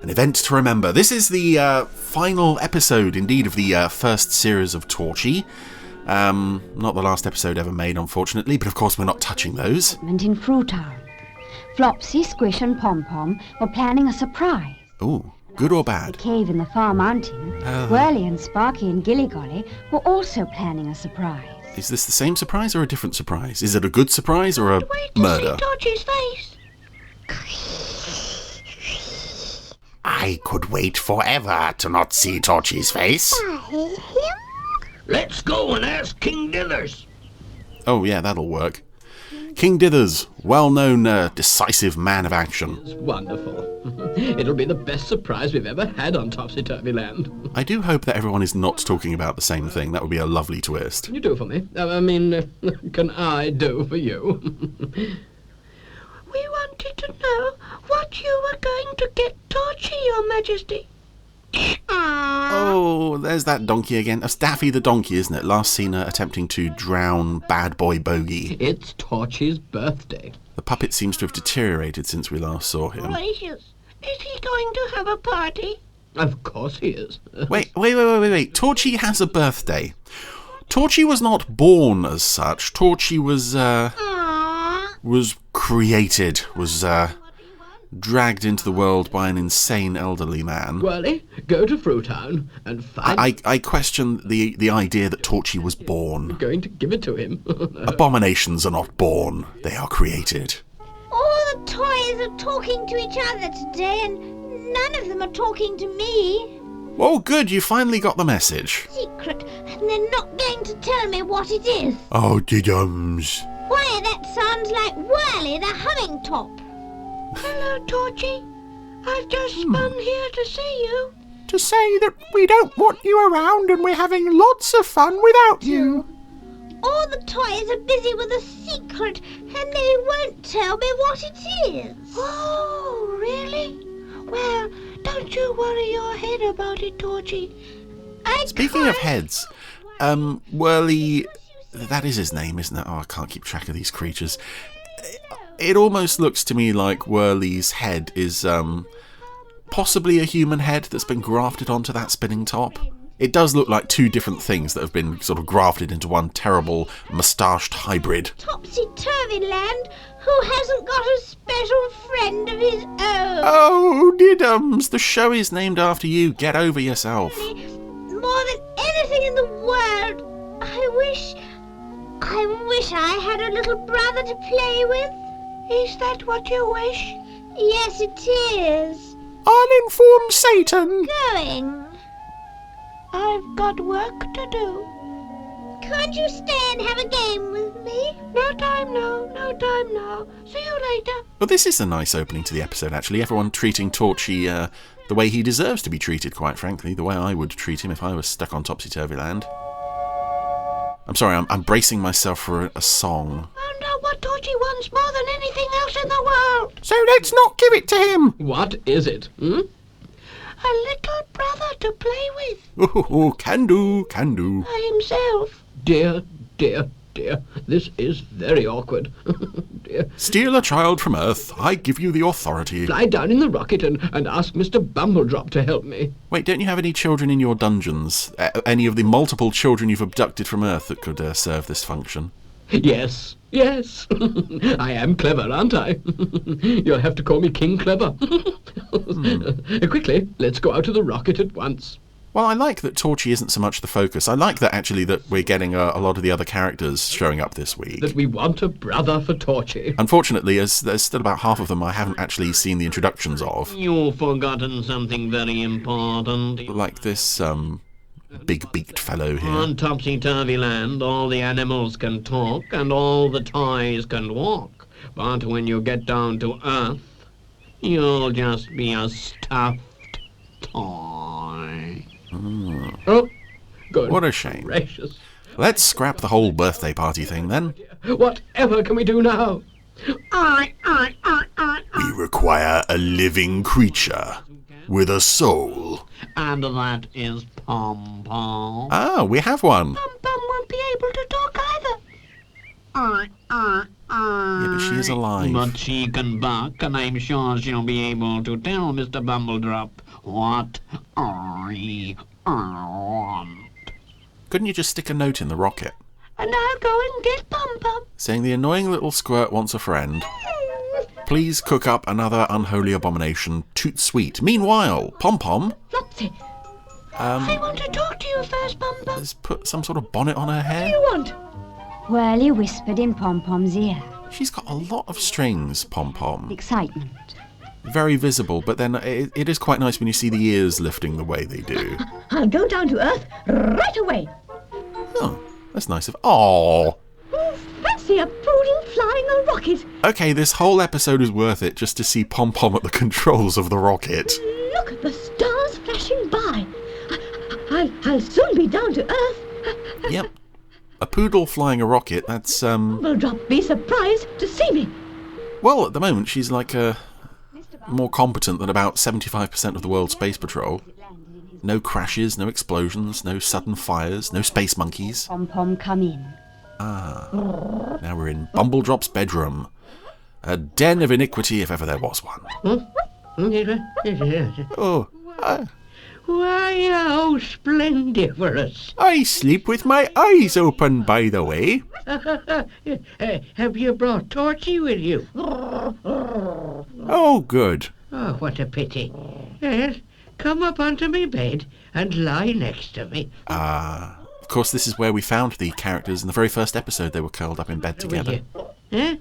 event to remember. This is the final episode, indeed, of the first series of Torchy. Not the last episode ever made, unfortunately, but of course we're not touching those. In Fruitown, Flopsy, Squish and Pom-Pom were planning a surprise. Ooh. Good or bad? The cave in the far mountain, Whirly and Sparky and Gilly-Golly were also planning a surprise. Is this the same surprise or a different surprise? Is it a good surprise or a murder? Torchy's face. I could wait forever to not see Torchy's face. Let's go and ask King Dithers. Oh yeah, that'll work. King Dithers, well-known decisive man of action. It's wonderful. It'll be the best surprise we've ever had on Topsy-Turvy Land. I do hope that everyone is not talking about the same thing. That would be a lovely twist. Can you do for me? Can I do for you? We wanted to know what you were going to get Torchy, Your Majesty. Oh, there's that donkey again. That's Daffy the donkey, isn't it? Last seen her attempting to drown Bad Boy Bogey. It's Torchy's birthday. The puppet seems to have deteriorated since we last saw him. Gracious. Is he going to have a party? Of course he is. Wait. Torchy has a birthday. Torchy was not born as such. Torchy was created, was dragged into the world by an insane elderly man. Whirly, go to Fruitown and find... I question the idea that Torchy was born. I'm going to give it to him. Abominations are not born, they are created. All the toys are talking to each other today, and none of them are talking to me. Oh, good, you finally got the message. Secret, and they're not going to tell me what it is. Oh, didums. Why, that sounds like Whirly the humming top. Hello, Torchy. I've just spun here to see you. To say that we don't want you around and we're having lots of fun without you. All the toys are busy with a secret, and they won't tell me what it is. Oh, really? Well, don't you worry your head about it, Torchy. Speaking of heads, Whirly... That is his name, isn't it? Oh, I can't keep track of these creatures. It almost looks to me like Whirly's head is possibly a human head that's been grafted onto that spinning top. It does look like two different things that have been sort of grafted into one terrible moustached hybrid. Topsy-turvy land, who hasn't got a special friend of his own? Oh, Diddums, the show is named after you. Get over yourself. More than anything in the world, I wish I had a little brother to play with. Is that what you wish? Yes, it is. I'll inform Satan. Going. I've got work to do. Can't you stay and have a game with me? No time now. See you later. Well, this is a nice opening to the episode, actually. Everyone treating Torchy the way he deserves to be treated, quite frankly. The way I would treat him if I was stuck on Topsy-Turvy Land. I'm sorry, I'm bracing myself for a song. I know what Torchy wants more than anything else in the world. So let's not give it to him. What is it? A little brother to play with. Oh, can do. By himself. Dear. This is very awkward. Dear. Steal a child from Earth. I give you the authority. Fly down in the rocket and ask Mr. Bumbledrop to help me. Wait, don't you have any children in your dungeons? Any of the multiple children you've abducted from Earth that could serve this function? Yes. I am clever, aren't I? You'll have to call me King Clever. Quickly, let's go out to the rocket at once. Well, I like that Torchy isn't so much the focus. I like that, actually, that we're getting a lot of the other characters showing up this week. That we want a brother for Torchy. Unfortunately, as there's still about half of them I haven't actually seen the introductions of. You've forgotten something very important. Like this, big-beaked fellow here. On Topsy-Turvy Land, all the animals can talk and all the toys can walk. But when you get down to Earth, you'll just be a stuffed toy. Oh, good. What a shame. Gracious. Let's scrap the whole birthday party thing, then. Whatever can we do now? We require a living creature with a soul. And that is Pom-Pom. Ah, we have one. Pom-Pom won't be able to talk either. Yeah, but she is alive. But she can bark, and I'm sure she'll be able to tell Mr. Bumbledrop what I want. Couldn't you just stick a note in the rocket? And I'll go and get Pom-Pom. Saying the annoying little squirt wants a friend. Please cook up another unholy abomination, toot sweet. Meanwhile, Pom-Pom... Flopsy. I want to talk to you first, Pom-Pom. has put some sort of bonnet on her hair. What do you want? Whirly whispered in Pom-Pom's ear. She's got a lot of strings, Pom-Pom. Excitement. Very visible, but then it is quite nice when you see the ears lifting the way they do. I'll go down to Earth right away. Oh, that's nice of... Aww. Fancy a poodle flying a rocket. Okay, this whole episode is worth it just to see Pom-Pom at the controls of the rocket. Look at the stars flashing by. I'll soon be down to Earth. Yep. A poodle flying a rocket, that's, Bumbledrop be surprised to see me. Well, at the moment, she's like, more competent than about 75% of the world's space patrol. No crashes, no explosions, no sudden fires, no space monkeys. Pom-Pom come in. Ah. Now we're in Bumbledrop's bedroom. A den of iniquity if ever there was one. Oh. Why, how splendiferous. I sleep with my eyes open, by the way. Have you brought Torchy with you? Oh, good. Oh, what a pity. Yes, come up onto my bed and lie next to me. Of course, this is where we found the characters in the very first episode. They were curled up in bed together. Huh?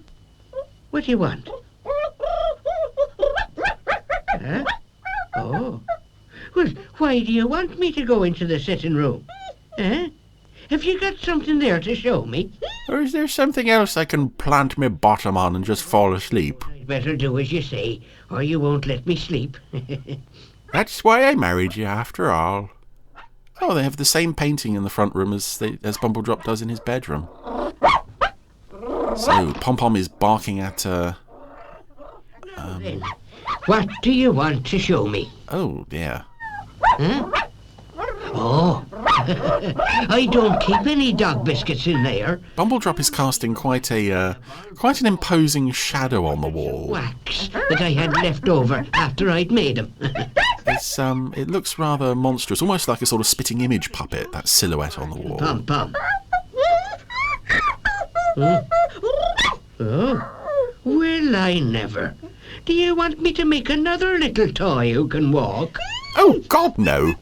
What do you want? Huh? Oh. Well, why do you want me to go into the sitting room? Huh? Have you got something there to show me? Or is there something else I can plant my bottom on and just fall asleep? I'd better do as you say, or you won't let me sleep. That's why I married you, after all. Oh, they have the same painting in the front room as Bumbledrop does in his bedroom. So, Pom-Pom is barking at, What do you want to show me? Oh, dear. Huh? Oh, I don't keep any dog biscuits in there. Bumbledrop is casting quite an imposing shadow on the wall. Wax that I had left over after I'd made them. It looks rather monstrous, almost like a sort of spitting image puppet, that silhouette on the wall. Pum, pum. Oh, well, I never. Do you want me to make another little toy who can walk? Oh, God, no.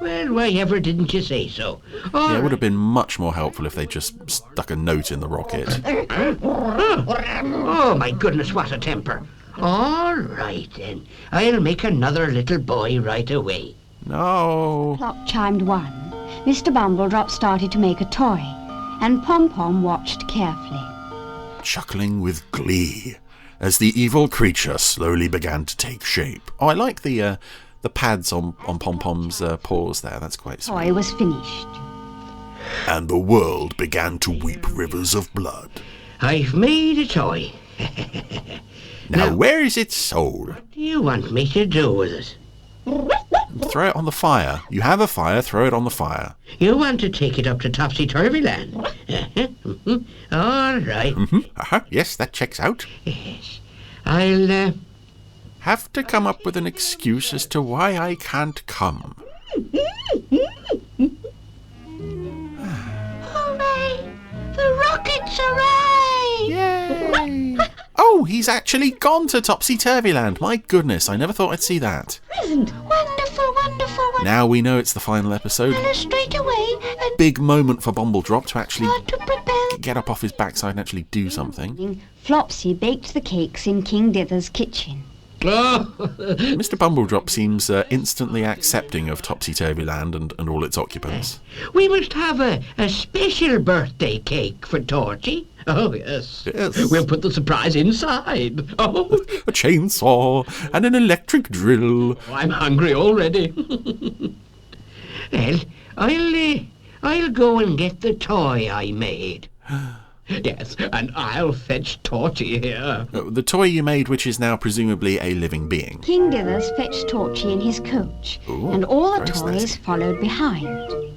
Well, why ever didn't you say so? Yeah, it would have been much more helpful if they just stuck a note in the rocket. Oh, my goodness, what a temper. All right, then. I'll make another little boy right away. No. Clock chimed 1. Mr. Bumbledrop started to make a toy, and Pom-Pom watched carefully. Chuckling with glee as the evil creature slowly began to take shape. Oh, I like the pads on Pom-Pom's paws there. That's quite sweet. Toy was finished. And the world began to weep rivers of blood. I've made a toy. Now, where is its soul? What do you want me to do with it? Throw it on the fire. You have a fire, throw it on the fire. You want to take it up to Topsy-Turvy Land? All right. Yes, that checks out. Yes. I'll, have to come up with an excuse as to why I can't come. Hooray! The rockets, hooray! Yay! Oh, he's actually gone to Topsy-Turvy Land. My goodness, I never thought I'd see that. Present. Wonderful, wonderful, wonderful. Now we know it's the final episode. And straight away. And big moment for Bumbledrop to actually get up off his backside and actually do something. Flopsy baked the cakes in King Dither's kitchen. Mr. Bumbledrop seems instantly accepting of Topsy-Turvy Land and all its occupants. We must have a special birthday cake for Torchy. Oh, yes. Yes. We'll put the surprise inside. Oh. A chainsaw and an electric drill. I'm hungry already. Well, I'll go and get the toy I made. Yes, and I'll fetch Torchy here. The toy you made, which is now presumably a living being. King Dithers fetched Torchy in his coach, and all the toys followed behind.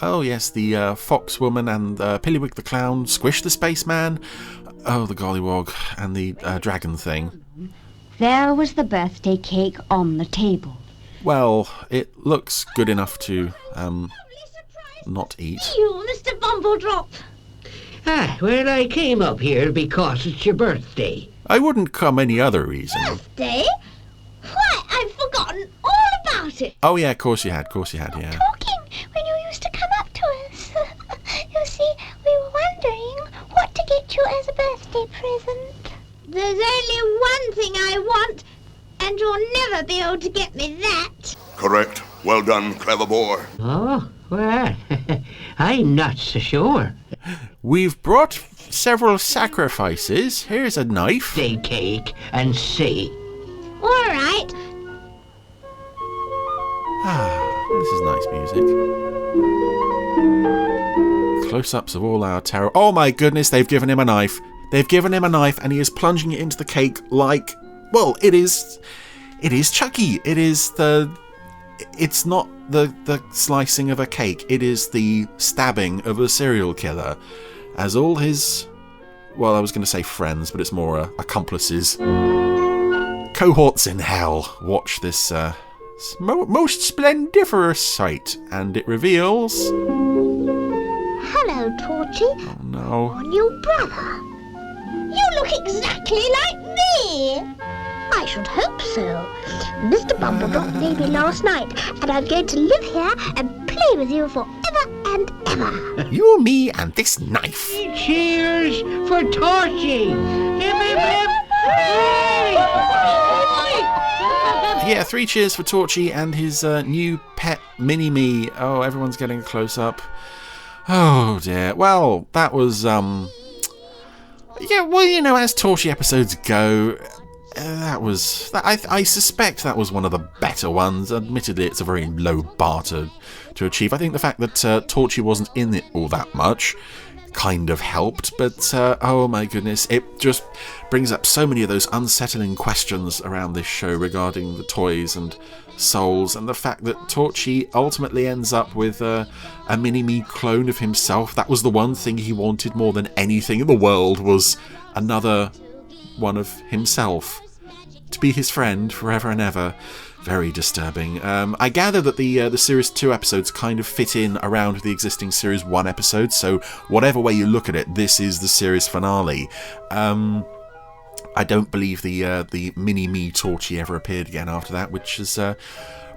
Oh, yes, the Fox Woman and Pillywig the Clown, Squish the Spaceman, oh, the Gollywog, and the dragon thing. There was the birthday cake on the table. Well, it looks good enough to, not eat. You, Mr. Bumbledrop. Well, I came up here because it's your birthday. I wouldn't come any other reason. Birthday? Why, I've forgotten all about it. Oh, yeah, of course you had, yeah. Talking when you used to come up to us. You see, we were wondering what to get you as a birthday present. There's only one thing I want, and you'll never be able to get me that. Correct. Well done, clever boy. Oh, well, I'm not so sure. We've brought several sacrifices. Here's a knife. Day cake and see. All right. This is nice music. Close-ups of all our terror. Oh my goodness, they've given him a knife. They've given him a knife and he is plunging it into the cake like... Well, it is Chucky. It's not the slicing of a cake. It is the stabbing of a serial killer. As all his... Well, I was going to say friends, but it's more accomplices. Cohorts in hell watch this most splendiferous sight, and it reveals... Hello, Torchy. Oh, no. Your new brother. You look exactly like me. I should hope so. Mr. Bumbledrop named me last night, and I'm going to live here and play with you forever and ever. You, me, and this knife. Cheers for Torchy. Hip, hip, hip. Yeah, 3 cheers for Torchy and his new pet mini-me. Oh, everyone's getting a close-up. Oh, dear. Well, that was, Yeah, well, you know, as Torchy episodes go... I suspect that was one of the better ones. Admittedly, it's a very low bar to achieve. I think the fact that Torchy wasn't in it all that much kind of helped, but oh my goodness, it just brings up so many of those unsettling questions around this show regarding the toys and souls, and the fact that Torchy ultimately ends up with a mini-me clone of himself. That was the one thing he wanted more than anything in the world, was another one of himself to be his friend forever and ever. Very disturbing. I gather that the Series 2 episodes kind of fit in around the existing Series 1 episodes, so whatever way you look at it, this is the series finale. I don't believe the mini-me Torchy ever appeared again after that, which is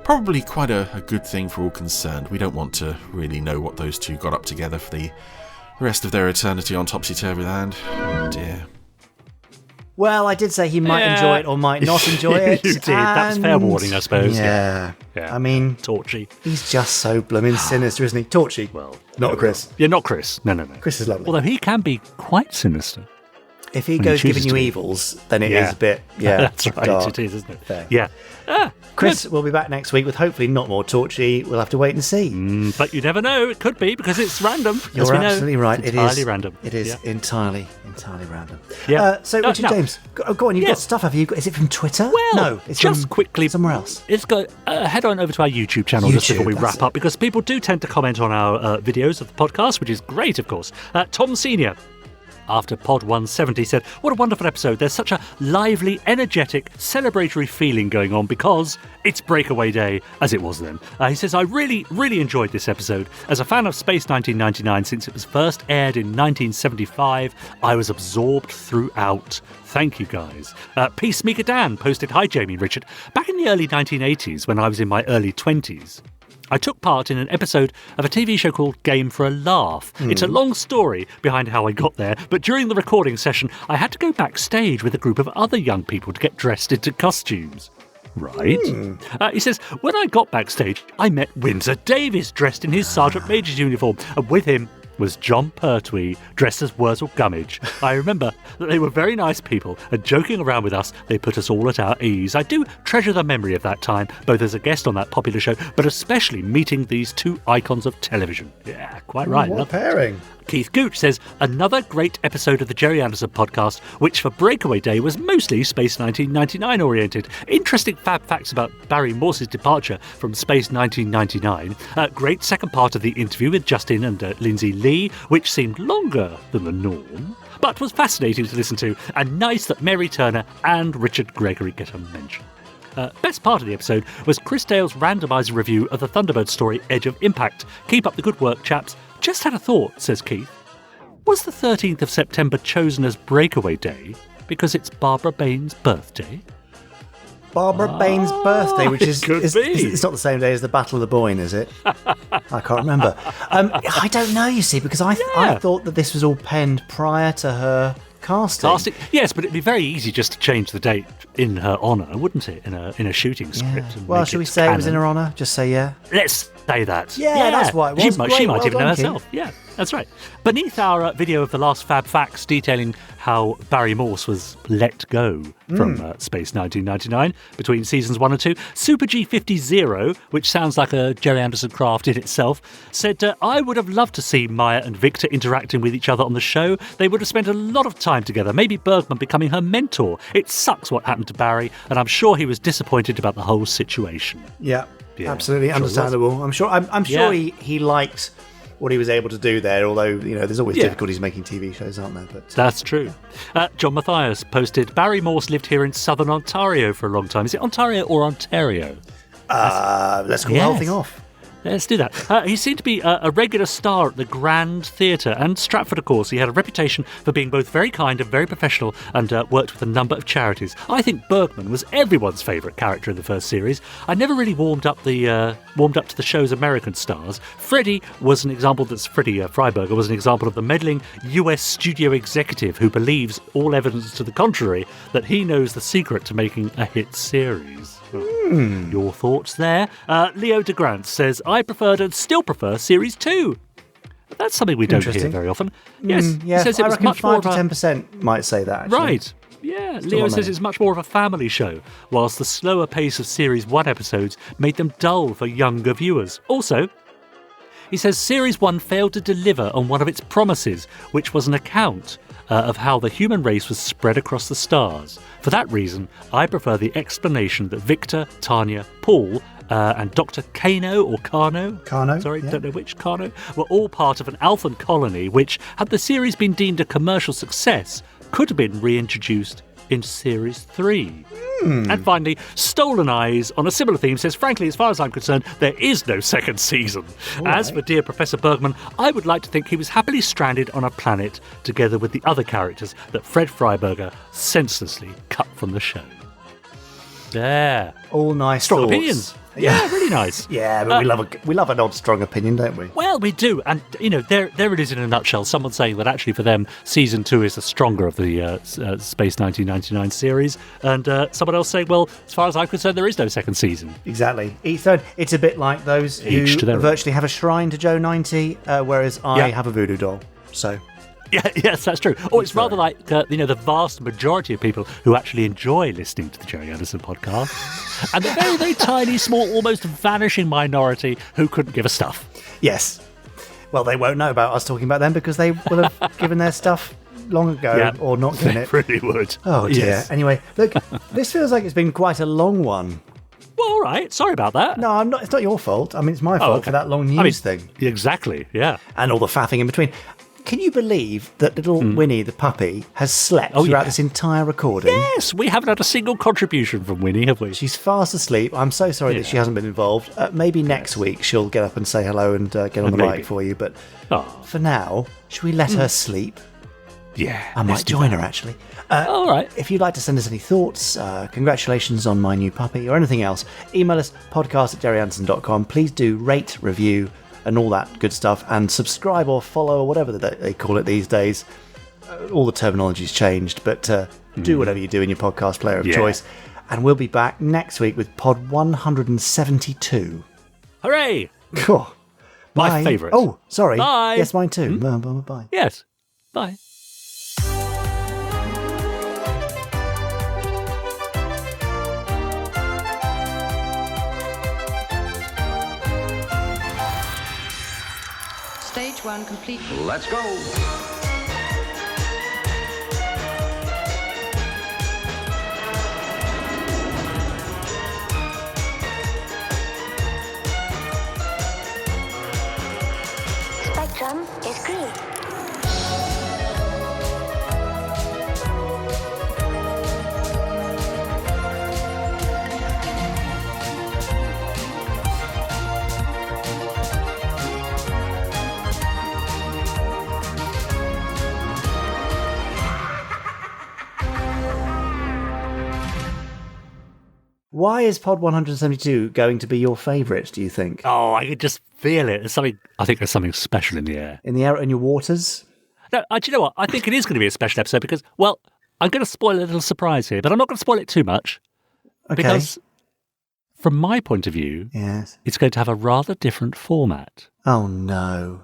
probably quite a good thing for all concerned. We don't want to really know what those two got up together for the rest of their eternity on Topsy-Turvy Land. Oh dear. Well, I did say he might enjoy it or might not enjoy it. You did. That's fair warning, I suppose. Yeah. I mean, Torchy. He's just so blooming sinister, isn't he? Torchy. Well, not Chris. Yeah, not Chris. No. Chris is lovely. Although he can be quite sinister. If he goes giving you evils, then it is a bit, That's right, dark. it is, isn't it? Fair. Yeah. Chris will be back next week with hopefully not more Torchy. We'll have to wait and see. But you never know. It could be, because it's random. You're as we absolutely know. right. It's entirely random. It is entirely random. Yeah. So, Richard James, go on. You've got stuff, have you? Is it from Twitter? Well, no, it's just from quickly somewhere else. Let's go. Head on over to our YouTube channel just before we wrap up, because people do tend to comment on our videos of the podcast, which is great, of course. Tom Senior, after Pod 170, said, "What a wonderful episode. There's such a lively, energetic, celebratory feeling going on because it's Breakaway Day, as it was then." He says, "I really, really enjoyed this episode. As a fan of Space 1999 since it was first aired in 1975, I was absorbed throughout. Thank you, guys." Peacemaker Dan posted, "Hi, Jamie and Richard. Back in the early 1980s, when I was in my early 20s, I took part in an episode of a TV show called Game for a Laugh. It's a long story behind how I got there, but during the recording session, I had to go backstage with a group of other young people to get dressed into costumes." Right. He says, "When I got backstage, I met Windsor Davis dressed in his Sergeant Major's uniform, and with him was John Pertwee, dressed as Wurzel Gummidge. I remember that they were very nice people, and joking around with us, they put us all at our ease. I do treasure the memory of that time, both as a guest on that popular show, but especially meeting these two icons of television." Yeah, quite right. What a pairing. Keith Gooch says, "Another great episode of the Gerry Anderson Podcast, which for Breakaway Day was mostly Space 1999 oriented. Interesting fab facts about Barry Morse's departure from Space 1999. Great second part of the interview with Justin and Lindsay Lee, which seemed longer than the norm, but was fascinating to listen to, and nice that Mary Turner and Richard Gregory get a mention. Best part of the episode was Chris Dale's randomizer review of the Thunderbirds story Edge of Impact. Keep up the good work, chaps. Just had a thought," says Keith. "Was the 13th of September chosen as Breakaway Day because it's Barbara Bain's birthday?" Barbara Bain's birthday, which is could be. It's not the same day as the Battle of the Boyne, is it? I can't remember. I don't know, you see, because I thought that this was all penned prior to her casting. Yes, but it'd be very easy just to change the date in her honour, wouldn't it? In a shooting script. And well, should we say it was in her honour? Just say yeah. Let's say that. Yeah, that's what it was. She might well even know done, herself. Keith. Yeah, that's right. Beneath our video of the last Fab Facts detailing how Barry Morse was let go from Space 1999 between seasons 1 and 2, Super G50, which sounds like a Gerry Anderson craft in itself, said, "I would have loved to see Maya and Victor interacting with each other on the show. They would have spent a lot of time together, maybe Bergman becoming her mentor. It sucks what happened to Barry, and I'm sure he was disappointed about the whole situation." Yeah, absolutely understandable. I'm sure he liked what he was able to do there, although, there's always difficulties making TV shows, aren't there? But that's true. John Mathias posted, "Barry Morse lived here in southern Ontario for a long time." Is it Ontario or Ontario? Let's call the whole thing off. Let's do that. He seemed to be a regular star at the Grand Theatre and Stratford, of course. He had a reputation for being both very kind and very professional, and worked with a number of charities. I think Bergman was everyone's favourite character in the first series. I never really warmed up to the show's American stars. Freddie Freiberger was an example of the meddling US studio executive who believes all evidence to the contrary that he knows the secret to making a hit series. Your thoughts there? Leo DeGrant says, "I preferred and still prefer Series 2. That's something we don't hear very often. Yes, he says it was much more 5 to 10% might say that, actually. Right. Yeah, Leo says it's much more of a family show, whilst the slower pace of Series 1 episodes made them dull for younger viewers. Also, He says Series 1 failed to deliver on one of its promises, which was an account of how the human race was spread across the stars. For that reason, I prefer the explanation that Victor, Tanya, Paul, and Dr. Kano or Kano? Kano. Sorry, yeah. don't know which Kano. Were all part of an Alphan colony, which, had the series been deemed a commercial success, could have been reintroduced in Series 3. And finally, Stolen Eyes, on a similar theme, says, frankly, as far as I'm concerned, there is no second season. As for dear Professor Bergman, I would like to think he was happily stranded on a planet together with the other characters that Fred Freiberger senselessly cut from the show. There. All nice Strong thoughts. opinions. Yeah, really nice. Yeah, but we love an odd, strong opinion, don't we? Well, we do. And, there it is in a nutshell. Someone saying that actually for them, Season 2 is the stronger of the Space 1999 series. And someone else saying, well, as far as I'm concerned, there is no second season. Exactly. It's a bit like those who virtually have a shrine to Joe 90, whereas I have a voodoo doll. So... Yeah, yes, that's true. Or it's rather like, the vast majority of people who actually enjoy listening to the Gerry Anderson podcast, and the very, very tiny, small, almost vanishing minority who couldn't give a stuff. Yes. Well, they won't know about us talking about them because they will have given their stuff long ago or not given it. They really would. Oh, dear. Yes. Anyway, look, this feels like it's been quite a long one. Well, all right. Sorry about that. No, I'm not. It's not your fault. I mean, it's my fault for that long news thing. Exactly, yeah. And all the faffing in between. Can you believe that little Winnie the puppy has slept throughout this entire recording? Yes, we haven't had a single contribution from Winnie, have we? She's fast asleep. I'm so sorry that she hasn't been involved. Maybe next week she'll get up and say hello and get on the mic for you. But for now, should we let her sleep? Yeah. I might join her, actually. All right. If you'd like to send us any thoughts, congratulations on my new puppy, or anything else, email us podcast@gerryanderson.com. Please do rate, review, and all that good stuff, and subscribe or follow or whatever they call it these days. All the terminology's changed, but do whatever you do in your podcast player of choice. And we'll be back next week with Pod 172. Hooray! Cool. My favourite. Oh, sorry. Bye. Yes, mine too. Bye. Yes. Bye. Stage 1 complete. Let's go. Spectrum is green. Why is Pod 172 going to be your favourite, do you think? Oh, I could just feel it. I think there's something special in the air. In the air, in your waters? No, do you know what? I think it is going to be a special episode because, well, I'm going to spoil a little surprise here, but I'm not going to spoil it too much. Okay. Because from my point of view, it's going to have a rather different format. Oh, no.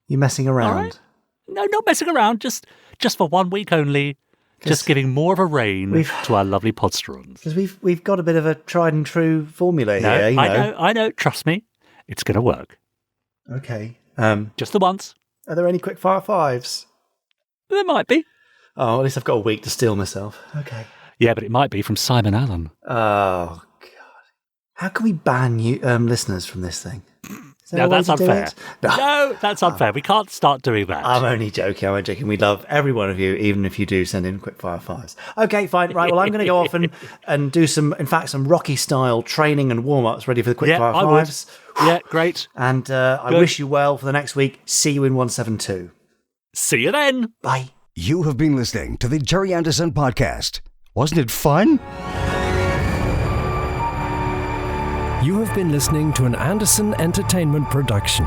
You're messing around? Right. No, not messing around. Just for 1 week only. Just giving more of a rein to our lovely podsterons. Because we've got a bit of a tried and true formula here. You know. I know. Trust me, it's going to work. Okay. Just the once. Are there any quick fire fives? There might be. Oh, at least I've got a week to steel myself. Okay. Yeah, but it might be from Simon Allen. Oh, God. How can we ban you listeners from this thing? No, that's unfair. No, that's unfair. We can't start doing that. I'm only joking. We love every one of you, even if you do send in quickfire fives. Okay, fine. Right, well, I'm going to go off and do some Rocky-style training and warm-ups ready for the quickfire fives. Yeah, great. And I wish you well for the next week. See you in 172. See you then. Bye. You have been listening to the Gerry Anderson Podcast. Wasn't it fun? You have been listening to an Anderson Entertainment production.